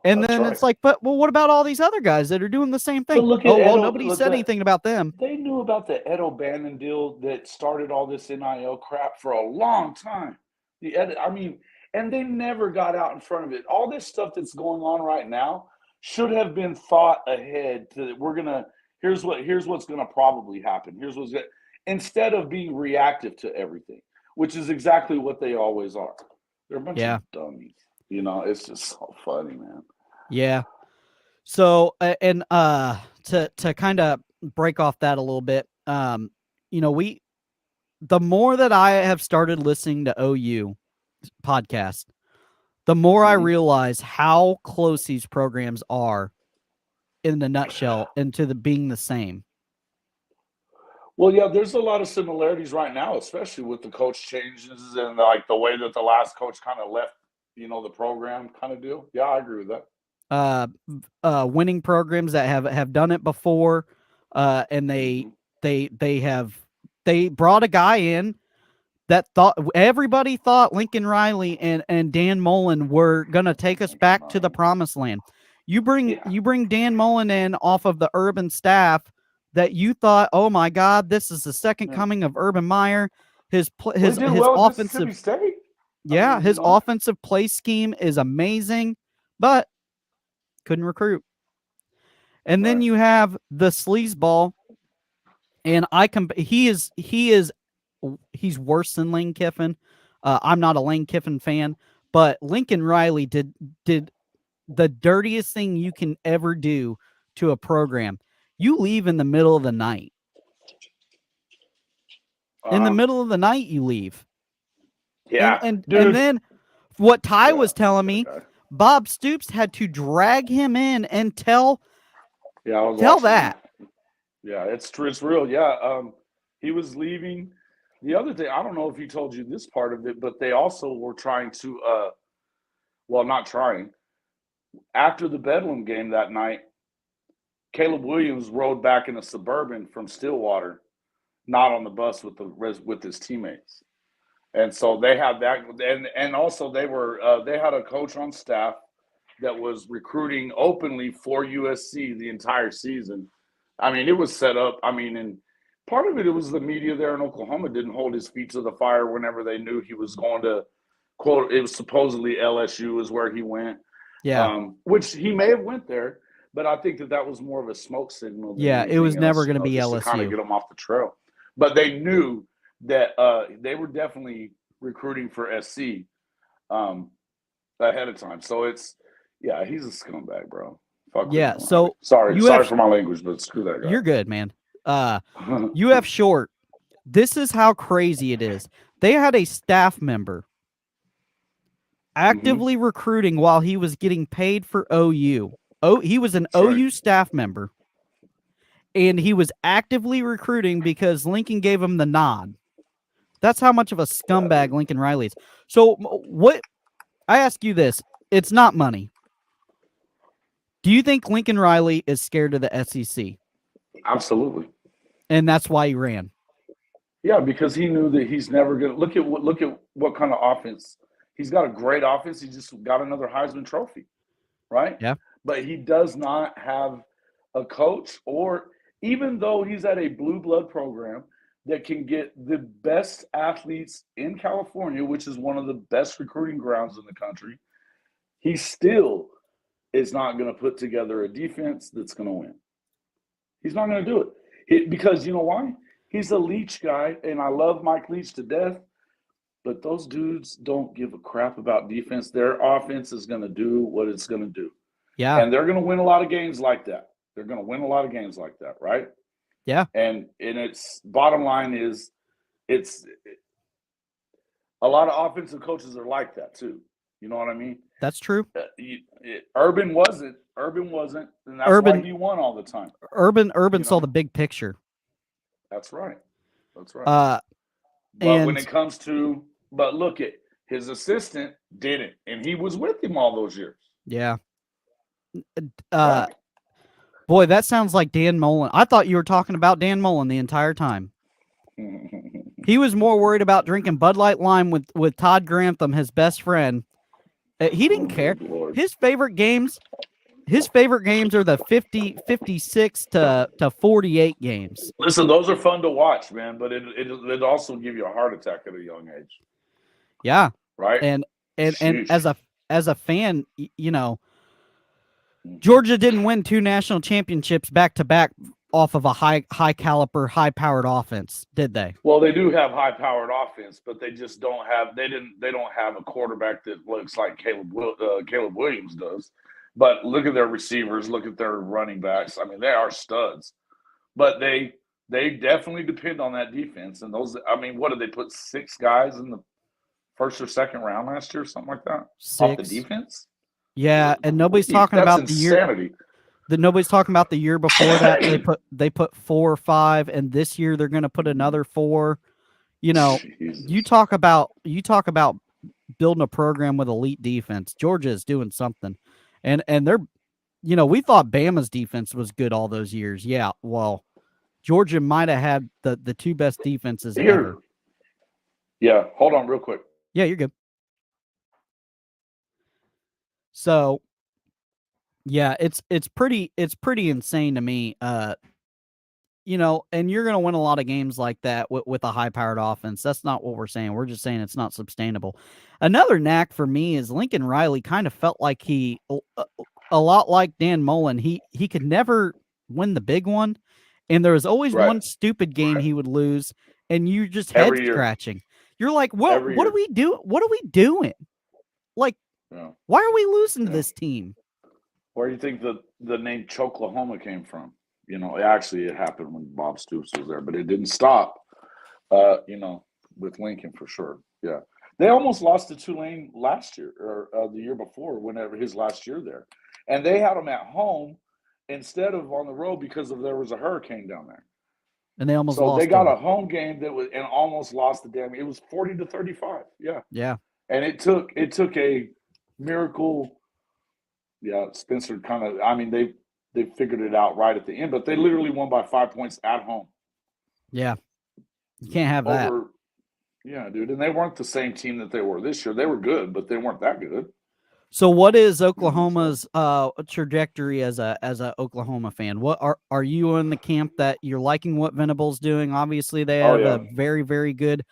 And that's then right. it's like, but well, what about all these other guys that are doing the same But thing? look at Oh, well, Edo. nobody said anything about them. They knew about the Ed O'Bannon deal that started all this NIL crap for a long time. I mean, and they never got out in front of it. All this stuff that's going on right now should have been thought ahead. Here's what's gonna probably happen. Instead of being reactive to everything, which is exactly what they always are. They're a bunch of Yeah, dummies. It's just so funny, man. yeah. So and to kind of break off that a little bit, we the more that I have started listening to OU podcast, the more I Mhm. realize how close these programs are in the nutshell into the being the same. Well, yeah, there's a lot of similarities right now, especially with the coach changes and like the way that the last coach kind of left, the program kind of deal. Yeah, I agree with that. Winning programs that have done it before, and Hmm. they brought a guy in that everybody thought Lincoln Riley and Dan Mullen were gonna take us Lincoln back to the Riley. promised land. You bring Yeah, you bring Dan Mullen in off of the Urban staff that you thought, oh my God, this is the second yeah. coming of Urban Meyer. His Well, he did well at Mississippi State. I yeah, mean, his offensive play scheme is amazing, but couldn't recruit. And then right. you have the sleazeball, and he's worse than Lane Kiffin. I'm not a Lane Kiffin fan, but Lincoln Riley did the dirtiest thing you can ever do to a program. You leave in the middle of the night. In the Uh huh. middle of the night, you leave. And Yeah, and and dude. then what Ty Yeah, was telling that me, guy. Bob Stoops had to drag him in and tell Yeah, I was tell watching that. that. Yeah, it's true. It's real. Yeah. He was leaving. The other thing, I don't know if he told you this part of it, but they also were trying to, well, not trying. After the Bedlam game that night, Caleb Williams rode back in a Suburban from Stillwater, not on the bus with his teammates, and so they had that, and also they had a coach on staff that was recruiting openly for USC the entire season. I mean, it was set up. I mean, and part of it was the media there in Oklahoma didn't hold his feet to the fire whenever they knew he was going to quote. It was supposedly LSU is where he went. Yeah. Which he may have went there, but I think that was more of a smoke signal than Yeah, it was anything never else, going to be just to kind of LSU. get them off the trail. But they knew that they were definitely recruiting for SC ahead of time. So he's a scumbag, bro. Fuck Yeah, Lincoln Riley. so Sorry for my language, but screw that guy. You're good, man. UF Short, this is how crazy it is. They had a staff member actively recruiting while he was getting paid for OU. He was an That's right. OU staff member, and he was actively recruiting because Lincoln gave him the nod. That's how much of a scumbag Lincoln Riley is. So what I ask you this, it's not money. Do you think Lincoln Riley is scared of the SEC? Absolutely. And that's why he ran. Yeah, because he knew that he's never going to look at what kind of offense. He's got a great offense. He just got another Heisman Trophy, right? Yeah. But he does not have a coach, or even though he's at a blue blood program that can get the best athletes in California, which is one of the best recruiting grounds in the country, he still is not going to put together a defense that's going to win. He's not going to do it. Because you know why? He's a Leach guy, and I love Mike Leach to death, but those dudes don't give a crap about defense. Their offense is going to do what it's going to do. Yeah. And they're going to win a lot of games like that. They're going to win a lot of games like that, right? Yeah. And it's bottom line is it's a lot of offensive coaches are like that too. You know what I mean? That's true. Urban wasn't, and that's why he won all the time. Urban saw the big picture. That's right. That's right. But when it comes to, look at his assistant didn't, and he was with him all those years. Yeah. Boy, that sounds like Dan Mullen. I thought you were talking about Dan Mullen the entire time. He was more worried about drinking Bud Light Lime with Todd Grantham, his best friend. He didn't care. His favorite games are the 56 to 48 games. Listen, those are fun to watch, man, but it also give you a heart attack at a young age. Yeah. Right. And as a fan, Georgia didn't win 2 national championships back to back off of a high caliber, high powered offense, did they? Well, they do have high powered offense, but they just don't have they don't have a quarterback that looks like Caleb Williams does. But look at their receivers, look at their running backs. I mean, they are studs. But they definitely depend on that defense. And those, I mean, what did they put 6 guys in the first or second round last year, something like that? 6 off the defense? Yeah, and nobody's talking about insanity. Nobody's talking about the year before that. They put 4 or 5, and this year they're going to put another 4. Jesus. you talk about building a program with elite defense. Georgia is doing something, and they're, we thought Bama's defense was good all those years. Yeah, well, Georgia might have had the 2 best defenses ever. Yeah, hold on real quick. Yeah, you're good. So, yeah, it's pretty insane to me. And you're going to win a lot of games like that with a high-powered offense. That's not what we're saying. We're just saying it's not sustainable. Another knack for me is Lincoln Riley kind of felt like he, a lot like Dan Mullen, he could never win the big one, and there was always one stupid game he would lose, and you just head scratching. You're like, what do we do? What are we doing? Like, why are we losing to this team? Where do you think the name Choklahoma came from? Actually, it happened when Bob Stoops was there, but it didn't stop, with Lincoln for sure. Yeah. They almost lost to Tulane last year or the year before, whenever his last year there. And they had them at home instead of on the road because there was a hurricane down there. And they almost lost. So they got a home game and almost lost the damn. It was 40-35. Yeah. Yeah. And it took a miracle. Yeah, Spencer kind of. I mean, they figured it out right at the end, but they literally won by 5 points at home. Yeah, you can't have that. Yeah, dude, and they weren't the same team that they were this year. They were good, but they weren't that good. So, what is Oklahoma's trajectory as a Oklahoma fan? What are you in the camp that you're liking what Venables doing? Obviously, they have a very, very good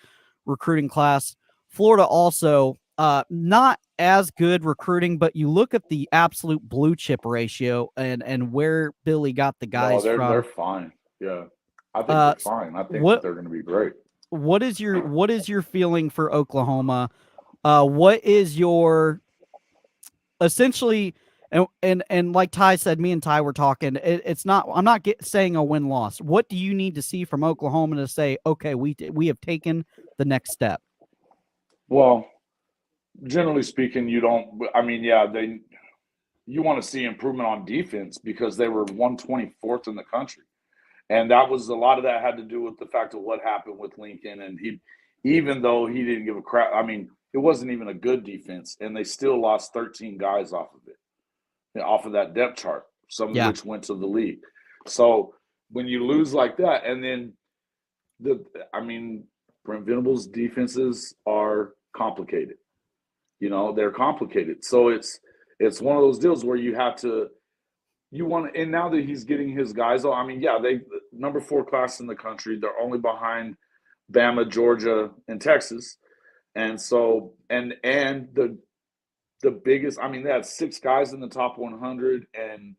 recruiting class. Florida also Not as good recruiting, but you look at the absolute blue chip ratio and where Billy got the No, guys they're from. fine. Yeah, I think they're S- fine. I think that what they're going to be great. what is your feeling for Oklahoma? What is your essentially and like Ty said, me and Ty were talking. It's not. I'm not saying a win loss. What do you need to see from Oklahoma to say, okay, we have taken the next step? Well, generally speaking, you don't. I mean, yeah, they. You want to see improvement on defense because they were 124th in the country, and that was a lot of that had to do with the fact of what happened with Lincoln, and he, even though he didn't give a crap. I mean, it wasn't even a good defense, and they still lost 13 guys off of it, off of that depth chart, some of Yeah, which went to the league. So when you lose like that, and then the, I mean, Brent Venables' defenses are complicated. They're complicated. So it's one of those deals where you have to you want and now that he's getting his guys, I mean, yeah, they number 4 class in the country. They're only behind Bama, Georgia, and Texas. And so and the biggest, I mean, they had 6 guys in the top 100, and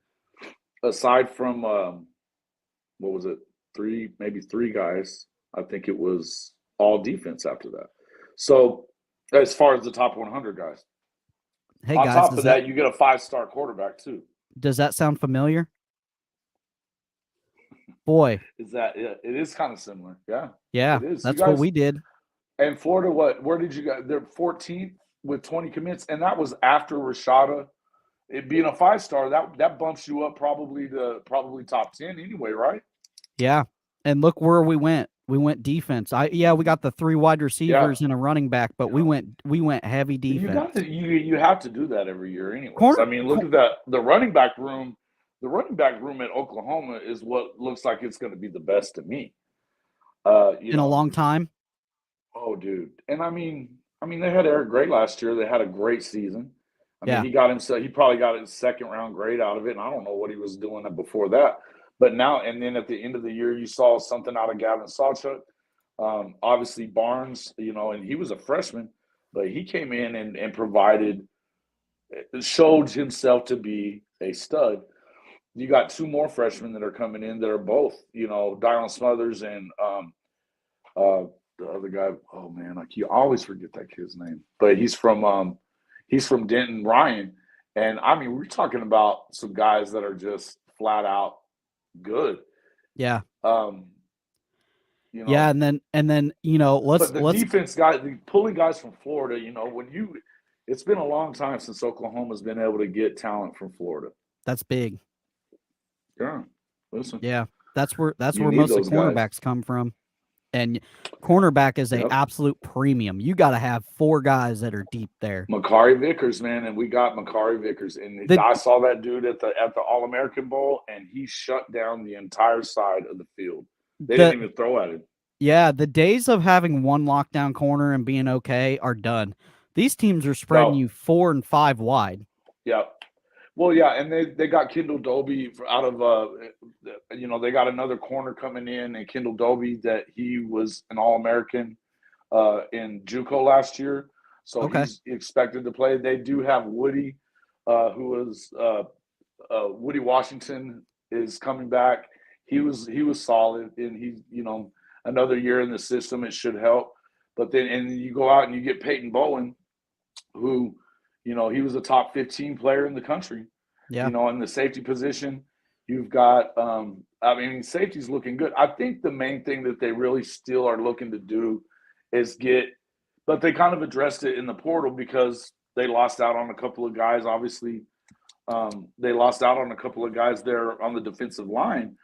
aside from what was it? 3, maybe 3 guys. I think it was all defense after that. So as far as the top 100 guys. hey On guys, top of that, you get a 5-star quarterback too. does that sound familiar? Boy, Is that it? It is kind of similar. Yeah, yeah, it is. You that's what guys we did. and Florida, what? Where did you guys? They're 14th with 20 commits, and that was after Rashada. It being a 5-star, that bumps you up probably top 10 anyway, right? Yeah, and look where we went. We went defense. We got the 3 wide Yeah, receivers and a running back, but we went heavy you defense. got to you have to do that every year, anyways. Corner I mean, look at that. The running back room. The running back room at Oklahoma is what looks like it's going to be the best to me. You in a know, long time. Oh, dude. And I mean, they had Eric Gray last year. They had a great season. I mean, Yeah. he probably got his second round grade out of it, and I don't know what he was doing before that. But now, and then at the end of the year, you saw something out of Gavin Sawchuk. Obviously Barnes, and he was a freshman, but he came in and provided, showed himself to be a stud. You got 2 more freshmen that are coming in that are both, Dylan Smothers and uh, the other guy. Oh man, I always forget that kid's name. But he's from Denton, Ryan, and I mean we're talking about some guys that are just flat out good. Yeah. Um, you Yeah, know, and then, let's but the let's defense guy, pulling guys from Florida. It's been a long time since Oklahoma's been able to get talent from Florida. that's big. Yeah, listen, Yeah. That's where you need most of those the guys. cornerbacks come from. And cornerback is a Yep. absolute premium. You got to have 4 guys that are deep there. Makari Vickers, man, and we got Makari Vickers, and The I saw that dude at the All American Bowl, and he shut down the entire side of the field. They didn't the even throw at him. Yeah, the days of having one lockdown corner and being okay are done. These teams are spreading No, you 4 and 5 wide. yeah, well, yeah, and they got Kendall Dobie out of they got another corner coming in, and Kendall Dobie that he was an All American in JUCO last year, so Okay. he's expected to play. They do have Woody, who was Woody Washington is coming back. He was solid, and he's another year in the system. It should help. But then and you go out and you get Peyton Bowen, who he was a top 15 player in the country. Yeah. In the safety position, you've got. I mean, safety's looking good. I think the main thing that they really still are looking to do is but they kind of addressed it in the portal because they lost out on a couple of guys. Obviously, they lost out on a couple of guys there on the defensive line,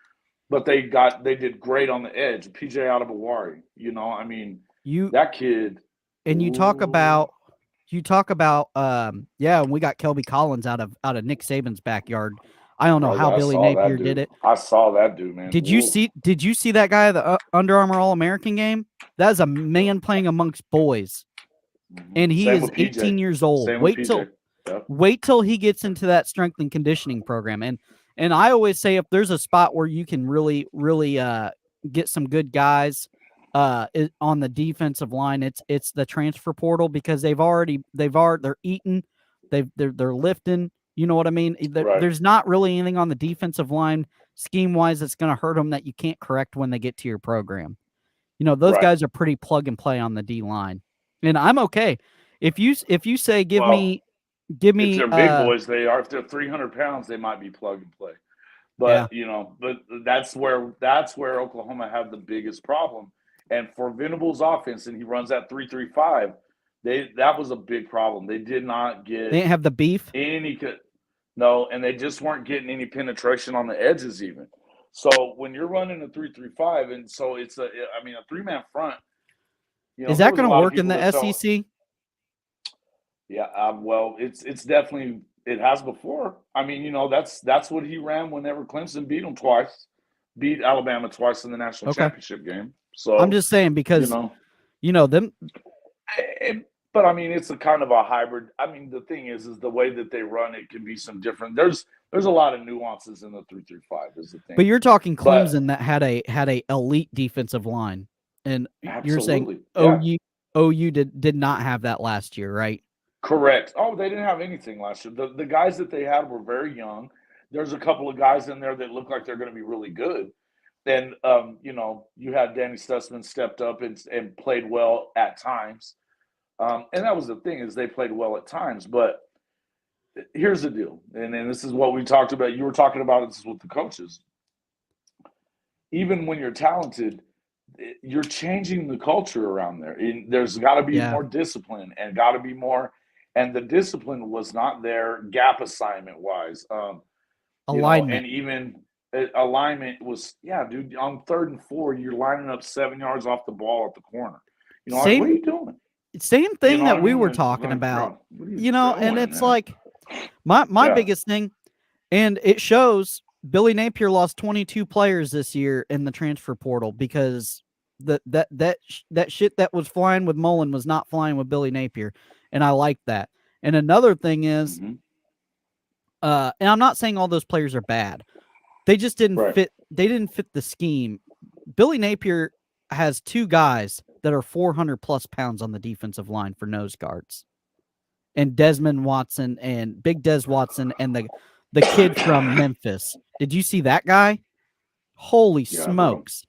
but they did great on the edge. PJ Adebawari, I mean, You that kid. and Ooh, you talk about and we got Kelby Collins out of Nick Saban's backyard. I don't know bro, how I Billy saw that Napier did dude. it. I saw that dude, man. Ooh. Did you see that guy at the Under Armour All-American game? That is a Yep. man playing amongst boys, and he Same is with PJ. 18 years old. Same with PJ. Yep. Wait till he gets into that strength and conditioning program. And I always say if there's a spot where you can really get some good guys, on the defensive line. It's the transfer portal because they're eating, they're lifting. You know what I mean? Right. There's not really anything on the defensive line scheme wise that's going to hurt them that you can't correct when they get to your program. You know, those Right. guys are pretty plug and play on the D line, and I'm okay. If you say give Well, me if they're big boys, they are. If they're 300 pounds, they might be plug and play. yeah, But but that's where Oklahoma had the biggest problem. And for Venable's offense, and he runs that 3-3-5, that was a big problem. They did not they get didn't have the beef. no, and they just weren't getting any penetration on the edges even. So when you're running a 3-3-5, and so it's a 3-man front. Is that going to work in the SEC? Yeah, well, it's definitely, it has before. I mean, that's what he ran whenever Clemson beat Alabama twice in the national championship game. So I'm just saying because them. But I mean, it's a kind of a hybrid. I mean, the thing is the way that they run it can be some different. There's a lot of nuances in the 3-3-5 is the thing. But you're talking Clemson that had a elite defensive line, and you're saying OU did not have that last year, right? Correct. Oh, they didn't have anything last year. The guys that they had were very young. There's a couple of guys in there that look like they're going to be really good. And you had Danny Stutzman stepped up and played well at times. And that was the thing, is they played well at times. But here's the deal, and this is what we talked about. You were talking about this with the coaches. Even when you're talented, you're changing the culture around there. There's got to be more discipline and got to be more. And the discipline was not there gap assignment wise. Alignment. And even alignment was, dude, on 3rd and 4, you're lining up 7 yards off the ball at the corner. What are you doing? Same thing that we were talking about. And it's like my biggest thing, and it shows Billy Napier lost 22 players this year in the transfer portal because that shit that was flying with Mullen was not flying with Billy Napier. And I like that. And another thing is, and I'm not saying all those players are bad. They just didn't fit. They didn't fit the scheme. Billy Napier has 2 guys that are 400 plus pounds on the defensive line for nose guards, and Desmond Watson and Big Des Watson and the kid from Memphis. Did you see that guy? Holy smokes.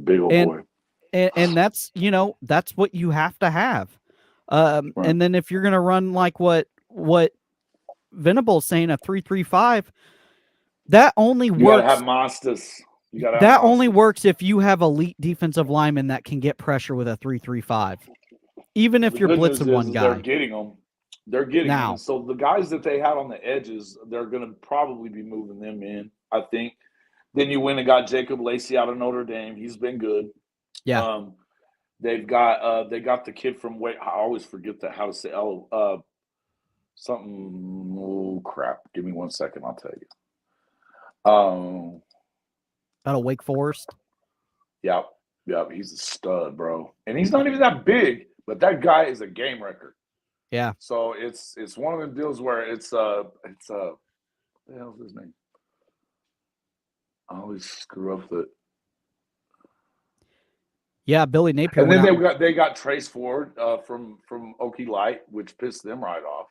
Big old boy. And that's, that's what you have to have. And then if you're going to run like what Venable's saying, a 3-3-5, that only works. You got to have monsters. That only works if you have elite defensive linemen that can get pressure with a 3-3-5. Even if you're blitzing one guy. They're getting them. They're getting them. So the guys that they had on the edges, they're going to probably be moving them in, I think. Then you went and got Jacob Lacey out of Notre Dame. He's been good. Yeah. They got the kid from I always forget how to say something. Oh crap! Give me 1 second. I'll tell you. Out of Wake Forest. Yep. He's a stud, bro, and he's not even that big, but that guy is a game record. Yeah. So it's one of the deals where it's what the hell's his name? I always screw up the. Yeah, Billy Napier. And then they got Trace Ford from Okie Light, which pissed them right off.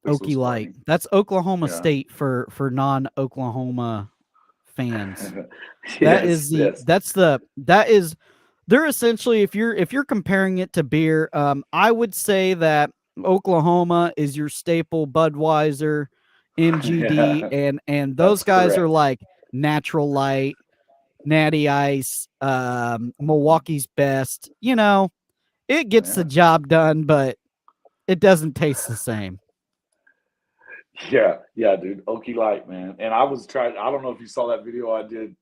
Okie Light. That's Oklahoma State for non-Oklahoma fans. They're essentially, if you're comparing it to beer, I would say that Oklahoma is your staple Budweiser, MGD, and those guys are like Natural Light, Natty Ice, Milwaukee's Best. It gets the job done, but it doesn't taste the same. Yeah, dude. Okie Light, man. And I don't know if you saw that video I did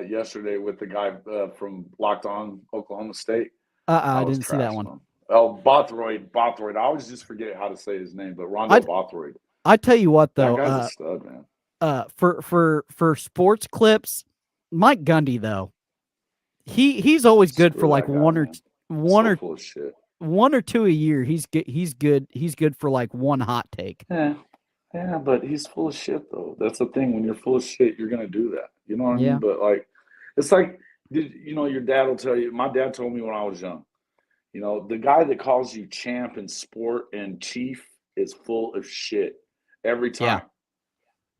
yesterday with the guy from Locked On Oklahoma State. I didn't see that one. Oh, Bothroyd. I always just forget how to say his name, but Rondo Bothroyd. I tell you what, though. That guy's a stud, man. For sports clips, Mike Gundy, though, he's always good for like one or two a year. He's good. He's good for like one hot take. Yeah, but he's full of shit, though. That's the thing. When you're full of shit, you're gonna do that. You know what I mean? But like, it's like Your dad will tell you. My dad told me when I was young. The guy that calls you champ in sport and chief is full of shit every Yeah.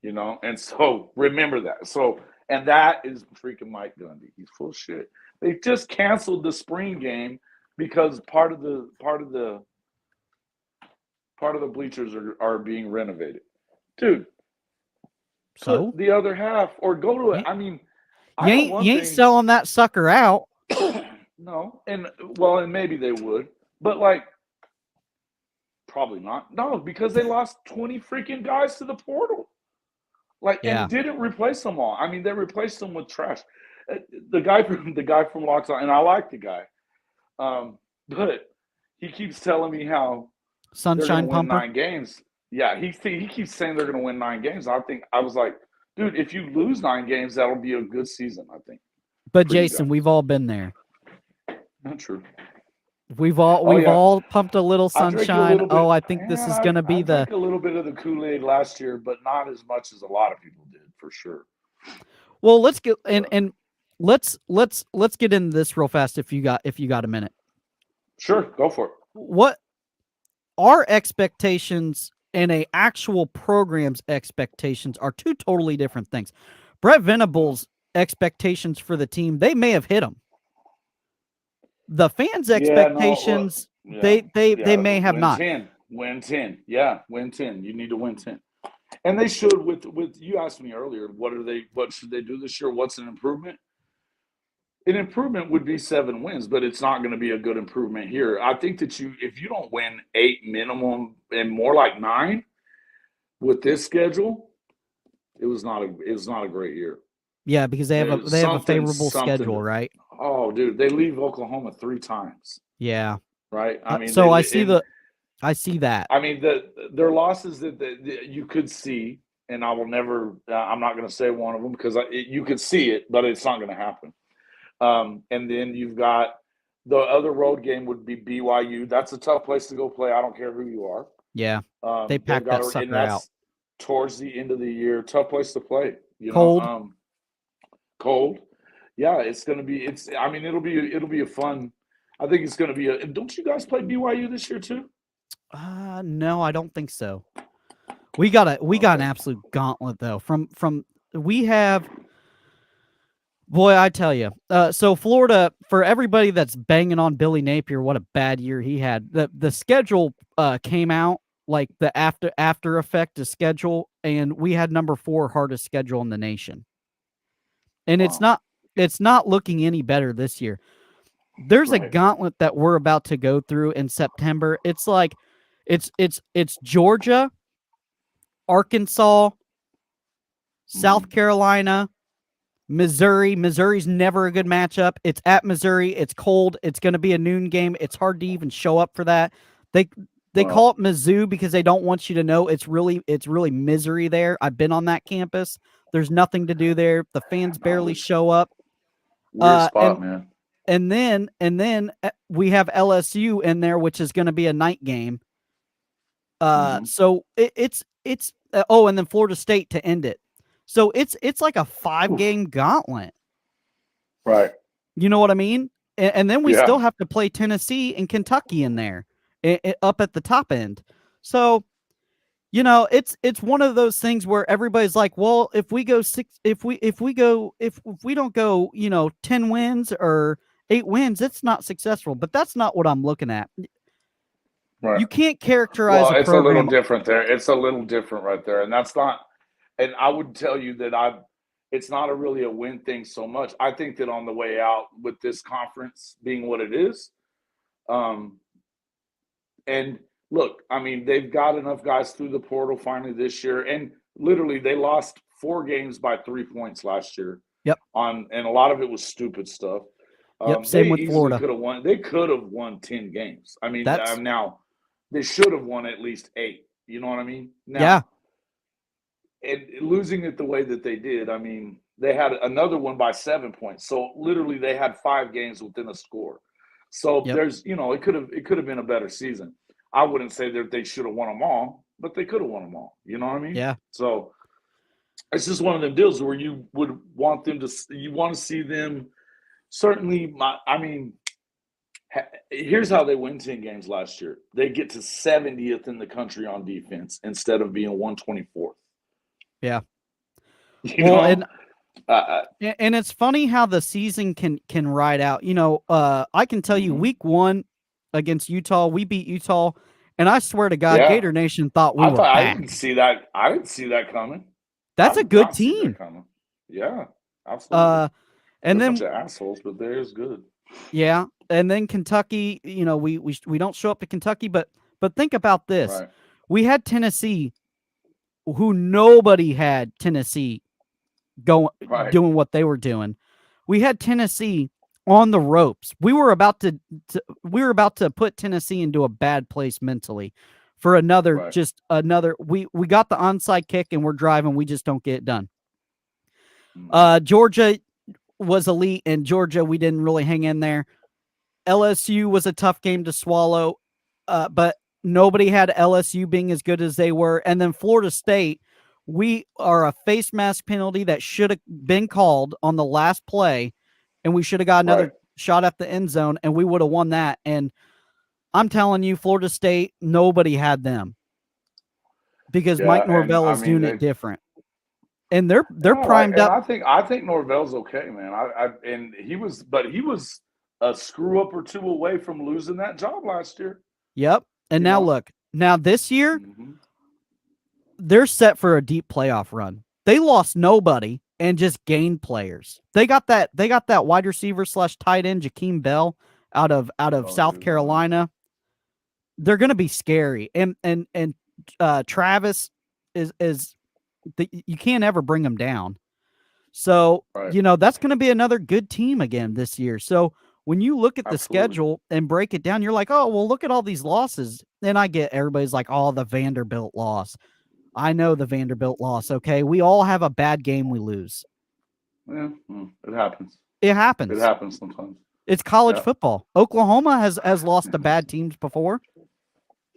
time. And so remember that. So, and that is freaking Mike Gundy. He's full of shit. They just canceled the spring game because part of the bleachers are being renovated. Dude, So put the other half or go to it. you, I mean, I you know ain't one you ain't thing. selling that sucker out. No, and maybe they would, but probably not. No, because they lost 20 freaking guys to the portal. Yeah. And didn't replace them all. I mean, they replaced them with trash. The guy from Locks On, and I like the guy, but he keeps telling me how they're going Sunshine to win pumper. 9 games. Yeah, he keeps saying they're going to win 9 games. I was like, dude, if you lose 9 games, that'll be a good season. I think. But Jason, we've all been there. Not true. We've all pumped a little I drank a sunshine. little bit. Oh, I think this is going to be I the. drank a little bit of the Kool-Aid last year, but not as much as a lot of people did, for sure. Well, let's get and let's get into this real fast if you got a minute. Sure, go for it. What our expectations and a actual program's expectations are two totally different things. Brett Venables' expectations for the team, they may have hit them. The fans' expectations, they may have not. Win 10. Yeah, win 10. You need to win 10. And they should with you asked me earlier, what should they do this year? What's an improvement? An improvement would be 7 wins, but it's not going to be a good improvement here. I think that if you don't win 8 minimum and more like 9 with this schedule, it was not a great year. Yeah, because they have a favorable schedule, right? Oh, dude, they leave Oklahoma 3 times. Yeah. Right. I mean, so I see that. I mean, their losses that you could see, and I will never. I'm not going to say one of them because you could see it, but it's not going to happen. And then you've got the other road game would be BYU. That's a tough place to go play. I don't care who you are. Yeah, they packed that sucker out towards the end of the year. Tough place to play. Cold. Cold. Yeah, it's going to be. I mean, it'll be a fun. I think it's going to be Don't you guys play BYU this year too? No, I don't think so. We got an absolute gauntlet though. From we have. Boy, I tell you. So Florida, for everybody that's banging on Billy Napier, what a bad year he had. The schedule came out, like the after effect of schedule, and we had number 4 hardest schedule in the nation. And wow. it's not looking any better this year. There's a gauntlet that we're about to go through in September. It's like it's Georgia, Arkansas, South Carolina, Missouri. Missouri's never a good matchup. It's at Missouri. It's cold. It's going to be a noon game. It's hard to even show up for that. They call it Mizzou because they don't want you to know it's really misery there. I've been on that campus. There's nothing to do there. The fans barely show up. Weird spot, man. And then we have LSU in there, which is going to be a night game. So it's and then Florida State to end it. So it's like a 5-game gauntlet. Right. You know what I mean? And then we still have to play Tennessee and Kentucky in there, up at the top end. So, it's one of those things where everybody's like, well, if we don't go, 10 wins or 8 wins, it's not successful. But that's not what I'm looking at. Right. You can't characterize a program. It's a little different there. It's a little different right there. And that's not – and I would tell you that it's not really a win thing so much. I think that on the way out with this conference being what it is, and look, I mean, they've got enough guys through the portal finally this year. And literally they lost 4 games by 3 points last year. Yep. And a lot of it was stupid stuff. Same with Florida. They could have won 10 games. I mean, now they should have won at least 8. You know what I mean? Now, and losing it the way that they did, I mean, they had another one by 7 points. So literally they had 5 games within a score. So there's, it could have been a better season. I wouldn't say that they should have won them all, but they could have won them all. You know what I mean? Yeah. So it's just one of them deals where you would want them to see them certainly here's how they win 10 games last year. They get to 70th in the country on defense instead of being 124th. Yeah. You Well, know? and it's funny how the season can ride out. I can tell you, week 1 against Utah, we beat Utah, and I swear to God, Yeah. Gator Nation thought we were back. I didn't see that. I didn't see that coming. That's I a did good not see that team. coming. Yeah, absolutely. And They're a then bunch of assholes, but they're as good. yeah, and then Kentucky. We don't show up to Kentucky, but think about this: Right. we had Tennessee, who nobody had Tennessee Right. doing what they were doing. We had Tennessee on the ropes. We were about to put Tennessee into a bad place mentally for another Right. we got the onside kick and we're driving, we just don't get it done. Georgia was elite, and Georgia, we didn't really hang in there. LSU was a tough game to swallow, but nobody had LSU being as good as they were. And then Florida State, we are a face mask penalty that should have been called on the last play, and we should have got another shot at the end zone, and we would have won that. And I'm telling you, Florida State, nobody had them because Mike Norvell is doing it different. And they're primed up. And I think Norvell's okay, man. And he was a screw up or two away from losing that job last year. Yep. And now look, this year, they're set for a deep playoff run. They lost nobody and just gained players. They got that wide receiver / tight end Jakeem Bell out of South Carolina. They're going to be scary. And Travis is you can't ever bring them down. So, that's going to be another good team again this year. So, when you look at the schedule and break it down, you're like, oh, well, look at all these losses. Then I get everybody's like, oh, the Vanderbilt loss. I know the Vanderbilt loss. Okay. We all have a bad game we lose. Yeah, it happens. It happens. It happens sometimes. It's college football. Oklahoma has lost to bad teams before.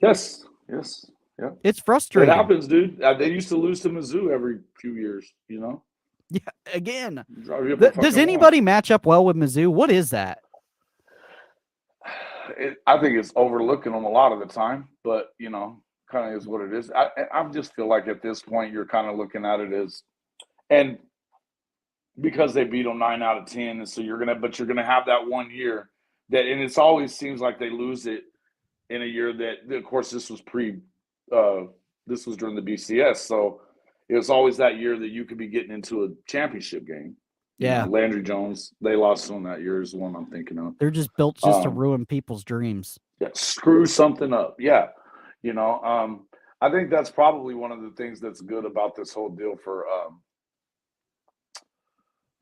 Yes. Yeah. It's frustrating. It happens, dude. They used to lose to Mizzou every few years, Yeah, again. Does anybody match up well with Mizzou? What is that? I think it's overlooking them a lot of the time, but, kind of is what it is. I just feel like at this point you're kind of looking at it as, and because they beat them 9 out of 10, and so you're gonna have that 1 year that, and it's always seems like they lose it in a year that, of course, this was this was during the BCS, so it was always that year that you could be getting into a championship game. Yeah, Landry Jones, they lost on that year is the one I'm thinking of. They're just built just to ruin people's dreams. Yeah, screw something up. Yeah, I think that's probably one of the things that's good about this whole deal for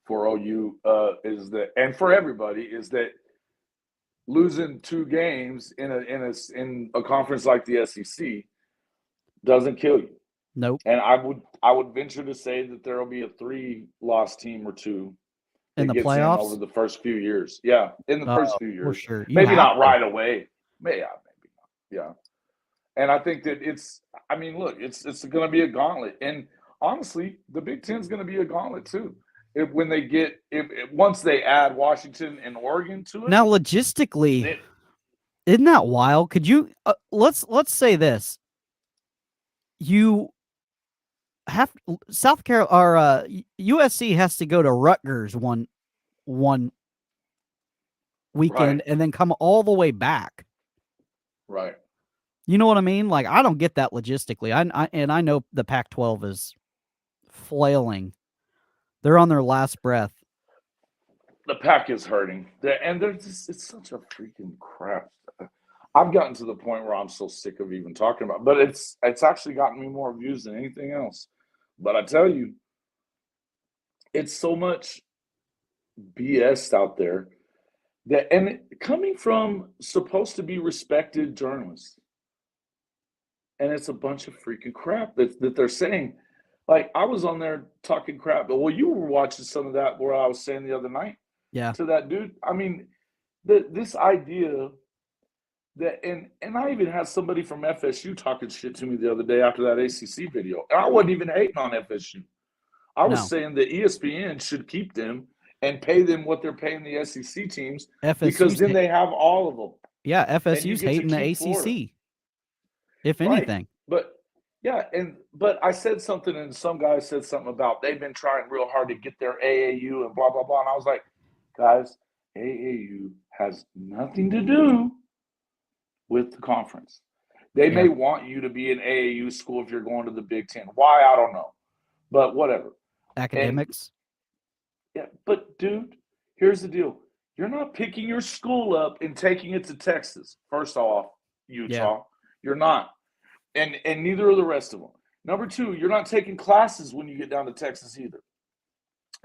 OU is that, and for everybody, is that losing 2 games in a conference like the SEC doesn't kill you. Nope. And I would venture to say that there will be a 3-loss team or 2 in the playoffs over the first few years. Yeah, in the first few years. For sure. Maybe not right away. Maybe not. Yeah. And I think that it's going to be a gauntlet. And honestly, the Big Ten's going to be a gauntlet too. Once they add Washington and Oregon to it. Now, logistically, isn't that wild? Could you let's say this? You have South Carolina or USC has to go to Rutgers one weekend and then come all the way back. Right. You know what I mean? Like, I don't get that logistically. I know the Pac-12 is flailing. They're on their last breath. The Pac is hurting. It's such a freaking crap. I've gotten to the point where I'm so sick of even talking about it, but it's actually gotten me more views than anything else. But I tell you, it's so much BS out there coming from supposed to be respected journalists. And it's a bunch of freaking crap that they're saying. Like, I was on there talking crap. Well, you were watching some of that where I was saying the other night to that dude. I mean, this idea that, and I even had somebody from FSU talking shit to me the other day after that ACC video. And I wasn't even hating on FSU. I was saying that ESPN should keep them and pay them what they're paying the SEC teams, because FSU's then they have all of them. Yeah, And you FSU's get to hating the keep Florida. ACC, if Right. anything. But yeah, but I said something, and some guy said something about they've been trying real hard to get their AAU and blah blah blah. And I was like, guys, AAU has nothing to do with the conference. They may want you to be an AAU school if you're going to the Big Ten. Why, I don't know, but whatever. Academics. Yeah, but dude, here's the deal: you're not picking your school up and taking it to Texas. First off, Utah, you're not. And neither are the rest of them. Number two, you're not taking classes when you get down to Texas either.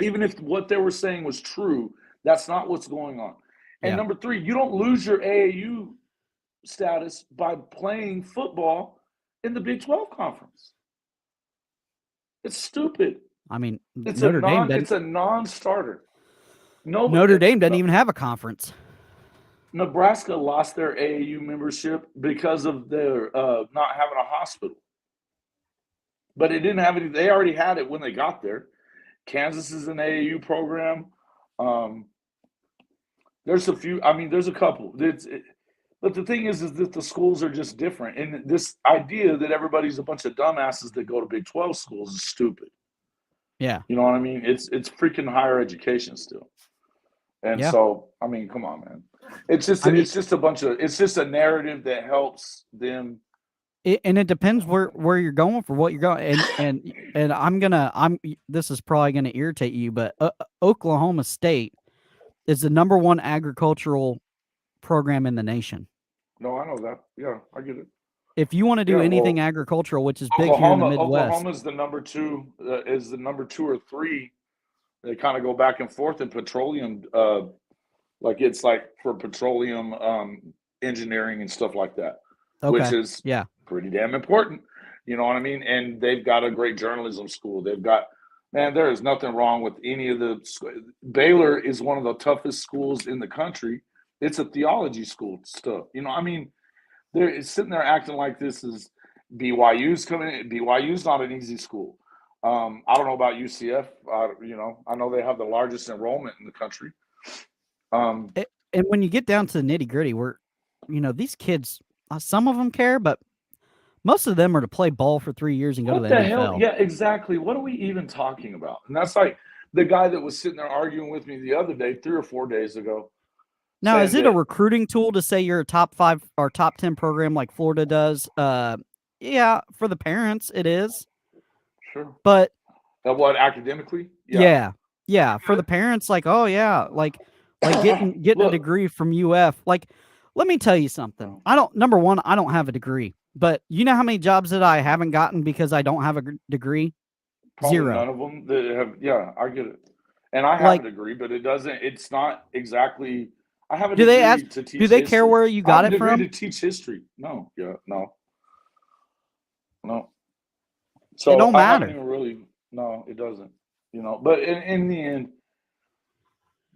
Even if what they were saying was true, that's not what's going on. And number three, you don't lose your AAU status by playing football in the Big 12 conference. It's stupid. I mean, It's Notre Dame it's a non-starter. Notre Dame doesn't even have a conference. Nebraska lost their AAU membership because of their not having a hospital. But it didn't have any. They already had it when they got there. Kansas is an AAU program. There's a few. I mean, there's a couple. But the thing is that the schools are just different. And this idea that everybody's a bunch of dumbasses that go to Big 12 schools is stupid. Yeah. You know what I mean? It's freaking higher education still. And so, I mean, come on, man. It's just it's just a narrative that helps them. And it depends where you're going for what you're going. And this is probably gonna irritate you, but Oklahoma State is the number one agricultural program in the nation. No, I know that. Yeah, I get it. If you want to do anything agricultural, which is big here in the Midwest, Oklahoma's the number two, or three. They kind of go back and forth in petroleum. Like it's like for petroleum engineering and stuff like that, which is pretty damn important. You know what I mean? And they've got a great journalism school. They've got, man, there is nothing wrong with any of the. Baylor is one of the toughest schools in the country. It's a theology school stuff. You know, I mean, they're sitting there acting like this is BYU's coming in. BYU's not an easy school. I don't know about UCF. I know they have the largest enrollment in the country. And when you get down to the nitty gritty, these kids, some of them care, but most of them are to play ball for 3 years and go to the NFL. Hell? Yeah, exactly. What are we even talking about? And that's like the guy that was sitting there arguing with me the other day, 3 or 4 days ago. Now, is it a recruiting tool to say you're a top 5 or top 10 program like Florida does? Yeah, for the parents, it is. Sure. But what, academically? Yeah. For the parents, like, oh yeah, like getting a degree from UF. Like, let me tell you something. Number one, I don't have a degree, but you know how many jobs that I haven't gotten because I don't have a degree? Probably 0. None of them that have. Yeah, I get it. And I have a degree, but it's not exactly. I have a degree to teach. Do they care where you got it from? To teach history. No. Yeah. No. So it don't matter. No, it doesn't. But in the end,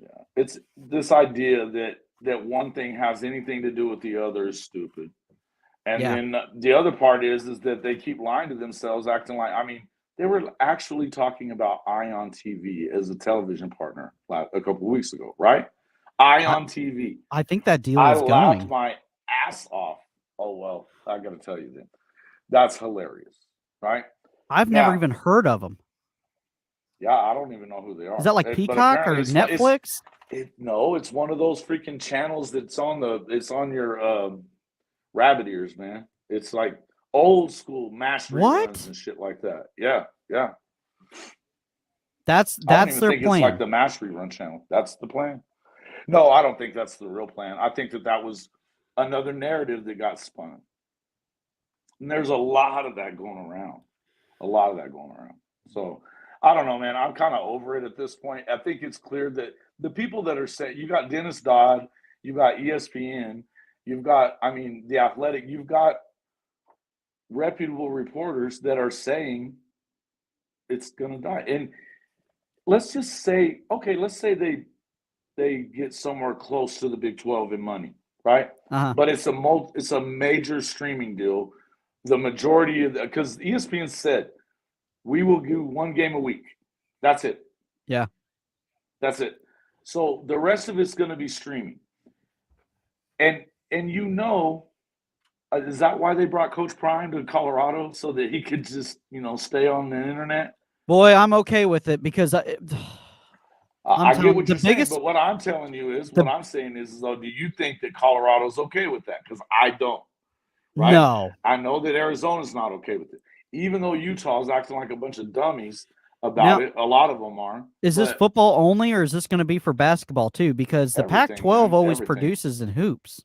yeah, it's this idea that one thing has anything to do with the other is stupid. And then the other part is that they keep lying to themselves, acting like, I mean, they were actually talking about Ion TV as a television partner a couple of weeks ago, right? Ion TV. I think that deal is going. I laughed my ass off. Oh, well, I got to tell you then. That's hilarious, right? I've never even heard of them. Yeah, I don't even know who they are. Is that like Peacock or Netflix? No, it's one of those freaking channels that's on your rabbit ears, man. It's like old school MASH reruns and shit like that. Yeah. That's their plan. It's like the MASH rerun channel. That's the plan. No, I don't think that's the real plan. I think that was another narrative that got spun. And there's a lot of that going around. So I don't know, man. I'm kind of over it at this point. I think it's clear that the people that are saying, you got Dennis Dodd, you got ESPN, you've got, The Athletic, you've got reputable reporters that are saying it's going to die. And let's just say, they get somewhere close to the Big 12 in money, right? But it's a major streaming deal. The majority of because ESPN said we will do one game a week. That's it. Yeah. That's it. So the rest of it's going to be streaming. And you know, is that why they brought Coach Prime to Colorado so that he could just, stay on the internet? Boy, I'm okay with it because I'm I get telling what the you're saying, biggest but what I'm telling you is, the what I'm saying is, though, do you think that Colorado's okay with that? Because I don't, right? no. I know that Arizona's not okay with it, even though Utah's acting like a bunch of dummies about Now, it. A lot of them are, is this but football only or is this going to be for basketball too? Because the everything, Pac-12 man, always everything. produces in hoops.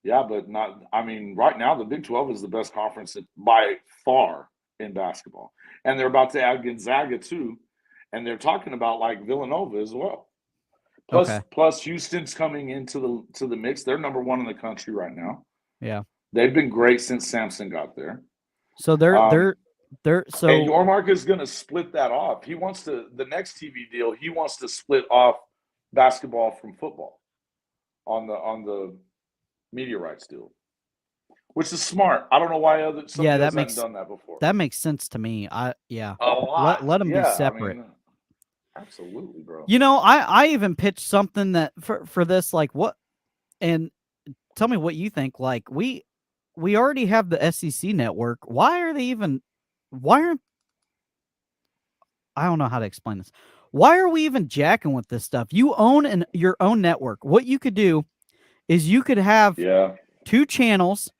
Yeah, but not. I mean, right now the Big 12 is the best conference by far in basketball, and they're about to add Gonzaga too, and they're talking about like Villanova as well. Okay. Plus Houston's coming into the mix. They're number one in the country right now. Yeah. They've been great since Samson got there. So they're Um, they're they're and so Yormark is going to split that off. He wants to the next TV deal. He wants to split off basketball from football on the media rights deal, which is smart. I don't know why yeah, somebody else hadn't done that before. that makes sense to me. Yeah. A lot, Let them be yeah. I separate. mean, absolutely, bro. I even pitched something that for this like what and tell me what you think. Like we already have the SEC network. Why aren't I don't know how to explain this. Why are we even jacking with this stuff? You own your own network. What you could do is you could have Yeah, two channels,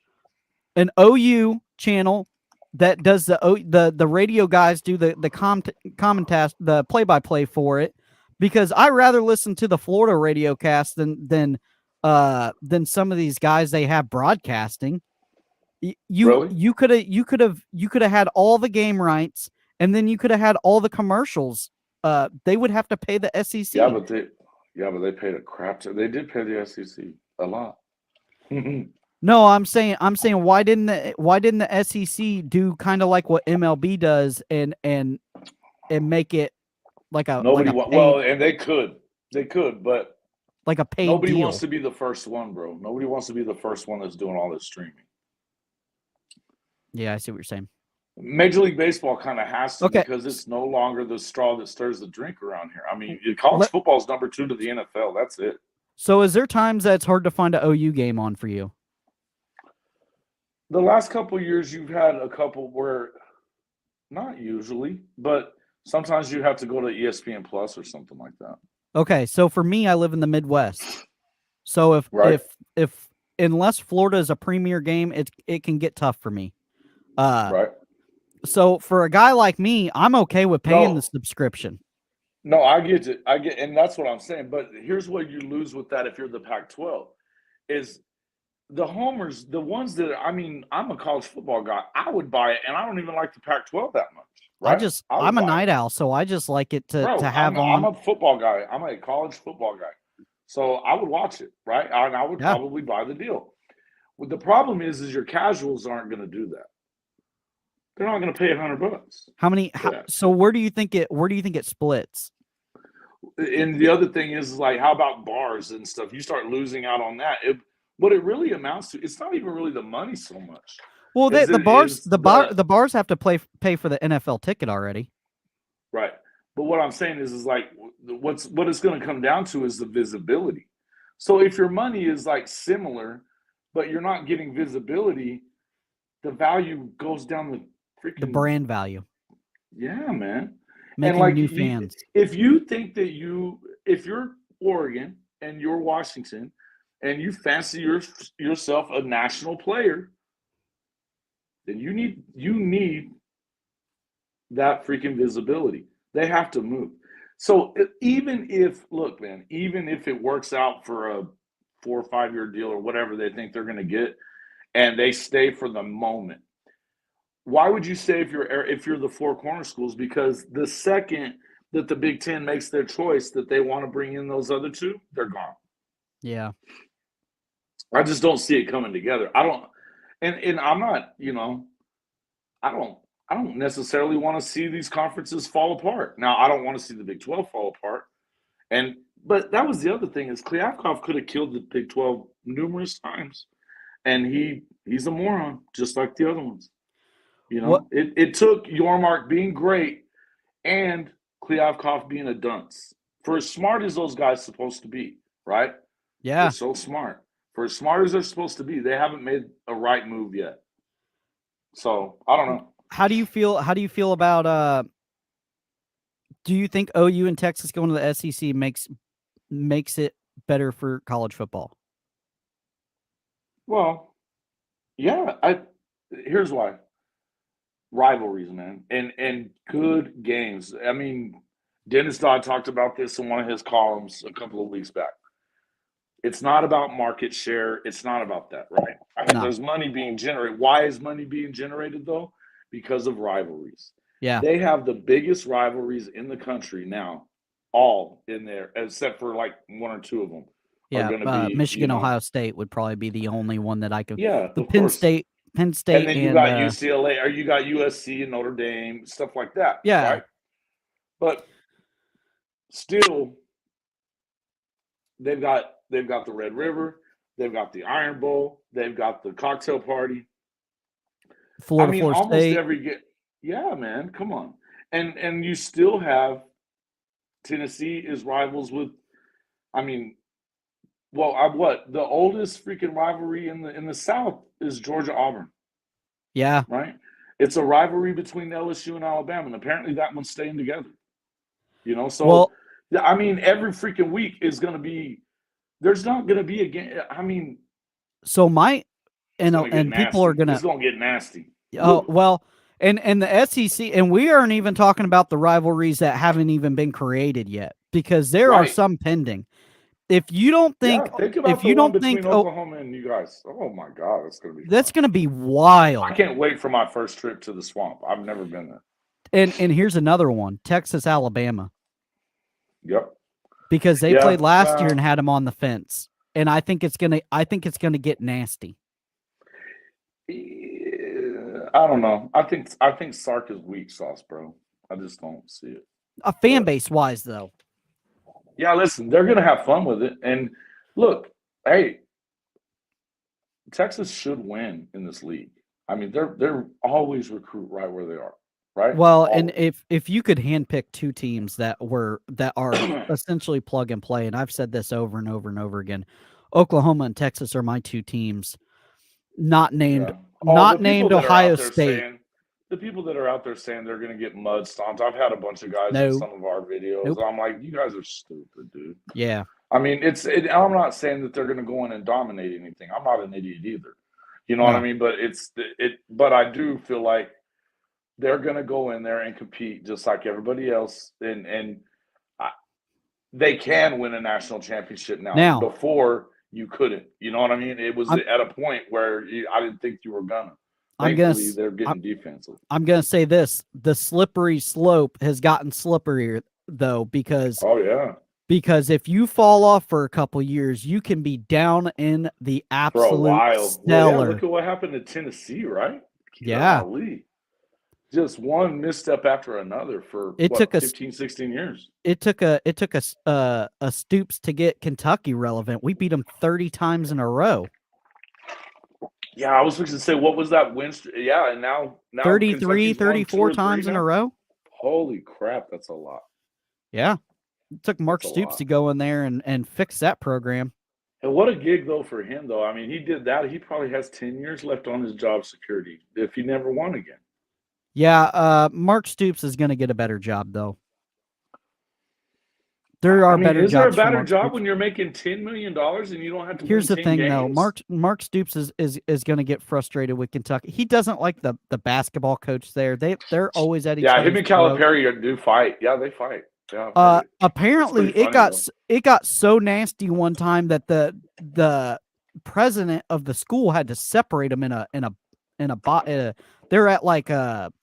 an OU channel that does the radio guys do the commentast, the play-by-play for it, because I rather listen to the Florida radio cast than some of these guys they have broadcasting. really? You could have had all the game rights, and then you could have had all the commercials. They would have to pay the Yeah, SEC. but they paid a crap. They did pay the SEC a lot. No, I'm saying why didn't the SEC do kind of like what MLB does and make it like a Well, and they could, but like a paid nobody wants deal? to be the first one, bro. Nobody wants to be the first one that's doing all this streaming. Yeah, I see what you're saying. Major League Baseball kind of has to Okay, because it's no longer the straw that stirs the drink around here. I mean, college football is number 2 to the NFL. That's it. so is there times that it's hard to find an OU game on for you? The last couple of years, you've had a couple where, not usually, but sometimes you have to go to ESPN Plus or something like that. Okay, so for me, I live in the Midwest. So Right. if unless Florida is a premier game, it can get tough for me. Right. So for a guy like me, I'm okay with paying No. the subscription. No, I get it. And that's what I'm saying. But here's what you lose with that if you're the Pac-12 is the homers, the ones that I'm a college football guy. I would buy it, and I don't even like the Pac-12 that much. Right? I'm a night owl, so I just like it to have I'm on. a football guy. I'm a college football guy, so I would watch it. Right? And I would probably buy the deal. Well, the problem is your casuals aren't going to do that. They're not going to pay $100. So where do you think it splits? And the other thing is like, how about bars and stuff? You start losing out on that. What it really amounts to, it's not even really the money so much. Well, the bars have to pay for the NFL ticket already. Right. But what I'm saying is like what it's going to come down to is the visibility. So if your money is like similar, but you're not getting visibility, the value goes down the brand value. Yeah, man. Making and like new fans. If you think that if you're Oregon and you're Washington and you fancy yourself a national player, then you need that freaking visibility. They have to move. So even if it works out for a 4 or 5 year deal or whatever they think they're going to get, and they stay for the moment, why would you say if you're the Four Corner Schools? Because the second that the Big Ten makes their choice that they want to bring in those other two, they're gone. Yeah. I just don't see it coming together. I don't, and I'm not, I don't necessarily want to see these conferences fall apart. Now, I don't want to see the Big 12 fall apart. But that was the other thing is Kliavkoff could have killed the Big 12 numerous times. And he's a moron, just like the other ones. It took Yormark being great and Kliavkoff being a dunce For as smart as those guys supposed to be, right? They're Yeah. so smart. For as smart as they're supposed to be, they haven't made a right move yet. So I don't know. How do you feel? How do you feel about? Do you think OU and Texas going to the SEC makes it better for college football? Well, yeah. Here's why. Rivalries, man, and good games. I mean, Dennis Dodd talked about this in one of his columns a couple of weeks back. It's not about market share. It's not about that, right? I mean, No. there's money being generated. Why is money being generated though? Because of rivalries. Yeah. They have the biggest rivalries in the country now, all in there, except for like one or two of them are Yeah. going to be, Michigan, Ohio State would probably be the only one that I could. yeah, The of course. Penn And State, then you got UCLA, or you got USC and Notre Dame, stuff like that, yeah. right? But still, they've got the Red River, they've got the Iron Bowl, they've got the cocktail party. Florida, I mean, Florida almost State. every game. Yeah, man, come on. And you still have Tennessee is rivals with. I mean, well, what the oldest freaking rivalry in the South is Georgia Auburn. Yeah. Right. It's a rivalry between LSU and Alabama, and apparently that one's staying together. So Well, I mean, every freaking week is going to be. There's not going to be a game. I mean, so my and people are It's going to get nasty. Oh, well, and the SEC, and we aren't even talking about the rivalries that haven't even been created yet, because there are some pending. If you don't think, think about if you don't think, Oklahoma and you guys, oh my God, that's going to be. That's going to be wild. I can't wait for my first trip to the swamp. I've never been there. And here's another one: Texas, Alabama. Yep. Because they played last year and had them on the fence, and I think it's gonna get nasty. I don't know. I think Sark is weak sauce, bro. I just don't see it. A fan base wise, though. Yeah, listen, they're gonna have fun with it. And look, hey, Texas should win in this league. I mean, they're always recruit right where they are, right? Well, always. And if you could handpick two teams that are essentially plug and play, and I've said this over and over and over again, Oklahoma and Texas are my two teams, not named Ohio State. The people that are out there saying they're going to get mud stomped. I've had a bunch of guys in some of our videos. I'm like, you guys are stupid, dude. Yeah. I mean, I'm not saying that they're going to go in and dominate anything. I'm not an idiot either. You know what I mean? But but I do feel like they're going to go in there and compete just like everybody else, and they can win a national championship now. Before you couldn't. You know what I mean? It was at a point where I didn't think you were gonna. Thankfully, they're getting defensive. I'm going to say this. The slippery slope has gotten slipperier, though, because because if you fall off for a couple years, you can be down in the absolute for a while. stellar. Well, look at what happened to Tennessee, right? Yeah. Golly. Just one misstep after another for 15, 16 years. It took a Stoops to get Kentucky relevant. We beat them 30 times in a row. Yeah, I was going to say, what was that win? Yeah, and now 33, 34 times in a row. Holy crap, that's a lot. Yeah. It took Mark Stoops to go in there and fix that program. And what a gig, though, for him, though. I mean, he did that. He probably has 10 years left on his job security if he never won again. Yeah, Mark Stoops is going to get a better job, though. There are better jobs. Is there a better job when you're making $10 million and you don't have to? Here's the thing, games? though. Mark Stoops is going to get frustrated with Kentucky. He doesn't like the basketball coach there. They're alwa's at each other's him and Calipari do fight. Yeah, they fight. Yeah, apparently it got so nasty one time that the president of the school had to separate them in a they're at like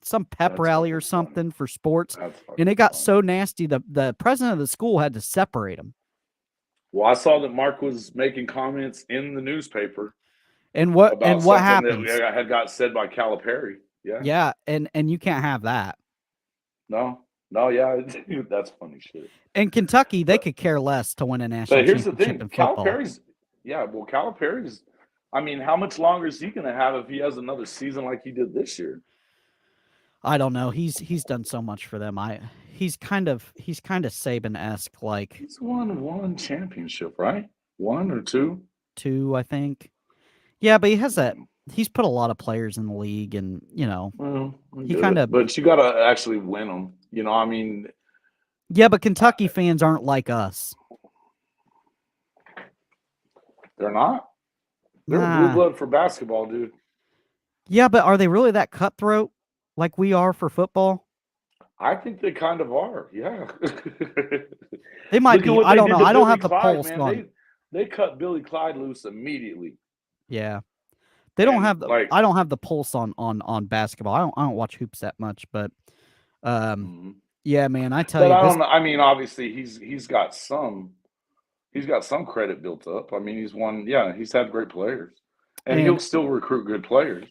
some pep rally or something for sports, and it got so nasty the president of the school had to separate them. Well, I saw that Mark was making comments in the newspaper, and what happened that had got said by Calipari. Yeah, and you can't have that. No, yeah, that's funny shit. In Kentucky, they could care less to win a national championship. But here's the thing, Calipari's. I mean, how much longer is he going to have if he has another season like he did this year? I don't know. He's done so much for them. he's kind of Saban-esque, like He's won one championship, right? One or two? two, I think. Yeah, but he has that. Mm, He's put a lot of players in the league, and well, I he get kind it. of. But you got to actually win them. I mean, Yeah, but I, Kentucky fans aren't like us. they're not. They're blue Nah. blood for basketball, dude. Yeah, but are they really that cutthroat like we are for football? I think they kind of are. Yeah. They might Look at be. what I they don't know. did to I don't Billy have the Clyde, pulse man. on. They cut Billy Clyde loose immediately. Yeah, they don't And have the. like, I don't have the pulse on basketball. I don't watch hoops that much, but um, mhm. yeah, man, I tell But you I this. don't know. I mean, obviously he's got some credit built up. I mean, he's had great players. And he'll And still recruit good players.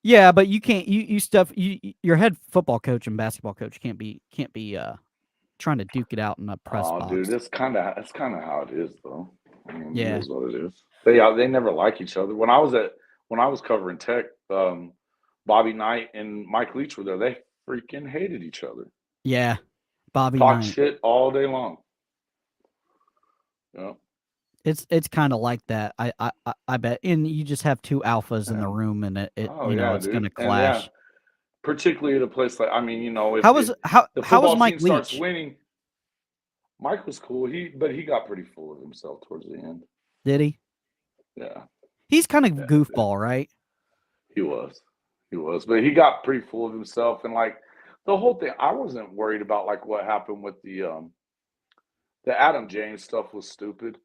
yeah, but you can't your head football coach and basketball coach can't be trying to duke it out in a press Oh, dude, box. that's kind of how it is, though. I mean, it Yeah, is what it is. They never like each other. When I was covering Tech, Bobby Knight and Mike Leach were there. They freaking hated each other. yeah, Bobby Talk Knight. shit all day long. Yeah. It's kind of like that. I bet, and you just have two alphas in the And room, and it oh yeah, it's dude. gonna And yeah, clash. particularly at a place like, I mean, How if was how the how was football Mike team starts Leach? winning, Mike was cool. But he got pretty full of himself towards the end. Did he? Yeah. He's kind of Yeah, goofball, right? he was. He was. But he got pretty full of himself, and like the whole thing, I wasn't worried about like what happened with the Adam James stuff was stupid,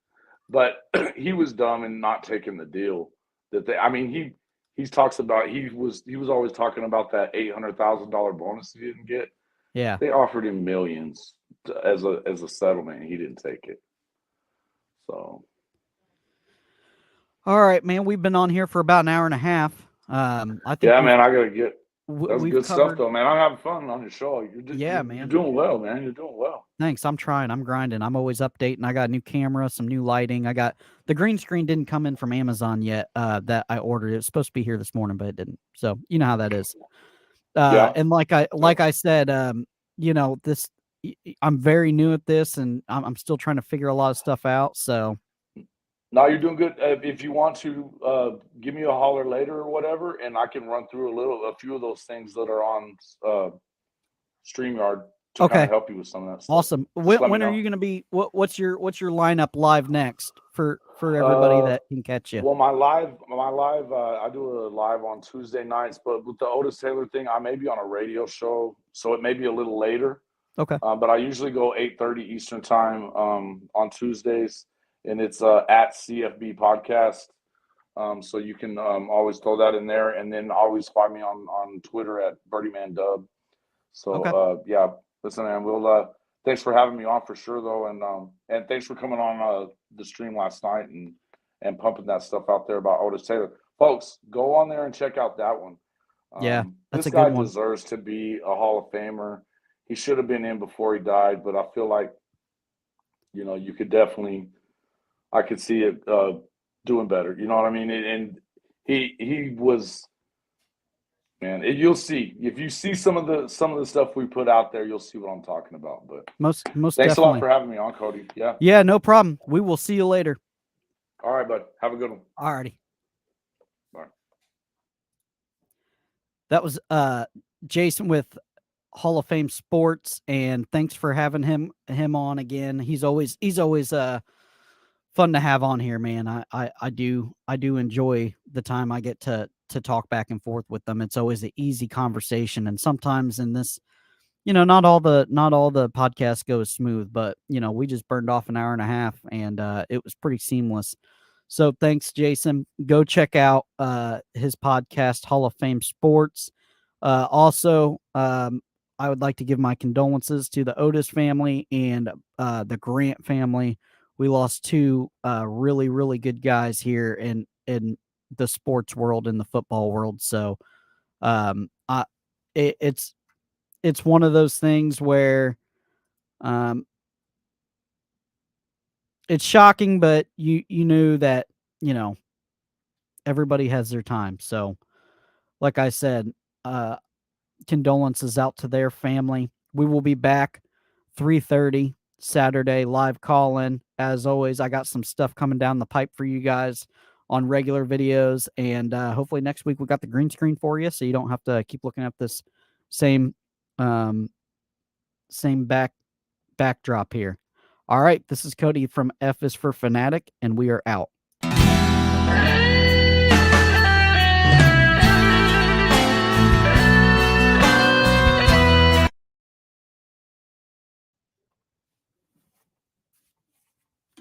but he was dumb in not taking the deal that they. I mean, he talks about he was always talking about that $800,000 bonus he didn't get. Yeah. They offered him millions as a settlement, and he didn't take it. So All right, man. We've been on here for about an hour and a half. I think yeah, man, I gotta get. That's we've good stuff, covered. though, man. I'm having fun on your show. Yeah, You're man. doing well, man. You're doing well. Thanks. I'm trying. I'm grinding. I'm always updating. I got a new camera, some new lighting. I got the green screen didn't come in from Amazon yet. That I ordered. It was supposed to be here this morning, but it didn't. So you know how that is. Yeah. And like I said, this I'm very new at this, and I'm still trying to figure a lot of stuff out. So No, you're doing good. If you want to give me a holler later or whatever, and I can run through a few of those things that are on uh, StreamYard to kind of okay, help you with some of that stuff. awesome. Just let me When are know. you going to be? What's your lineup live next for everybody Uh, that can catch you? well, my live, I do a live on Tuesday nights, but with the Otis Taylor thing, I may be on a radio show, so it may be a little later. Okay, But I usually go 8:30 Eastern time on Tuesdays, and it's at CFB Podcast. So you can always throw that in there, and then always find me on Twitter at BirdieManDub. So okay, yeah, listen, man, we'll thanks for having me on for sure, though, and thanks for coming on the stream last night and pumping that stuff out there about Otis Taylor, folks. Go on there and check out that one. yeah, that's This a good guy one. deserves to be a Hall of Famer. He should have been in before he died, but I feel like you could definitely I could see it doing better. You know what I mean? And he was man. You'll see if you see some of the stuff we put out there, you'll see what I'm talking about. But Most thanks a lot definitely. for having me on, Cody. Yeah. Yeah, no problem. We will see you later. All right, bud. Have a good one. Alrighty. Bye. That was Jason with Hall of Fame Sports, and thanks for having him on again. He's always fun to have on here, man. I do enjoy the time I get to talk back and forth with them. It's always an easy conversation, and sometimes in this, not all the podcasts go smooth, but we just burned off an hour and a half, and it was pretty seamless. So thanks, Jason. Go check out his podcast, Hall of Fame Sports. Also, I would like to give my condolences to the Otis family and the Grant family. We lost two really, really good guys here in the sports world, in the football world. So, I it's one of those things where um, it's shocking, but you knew that you know everybody has their time. So, like I said, uh, condolences out to their family. We will be back 3:30 Saturday live call-in. As always, I got some stuff coming down the pipe for you guys on regular videos, and hopefully next week we got the green screen for you, so you don't have to keep looking at this same backdrop here. All right, this is Cody from F is for Fanatic, and we are out.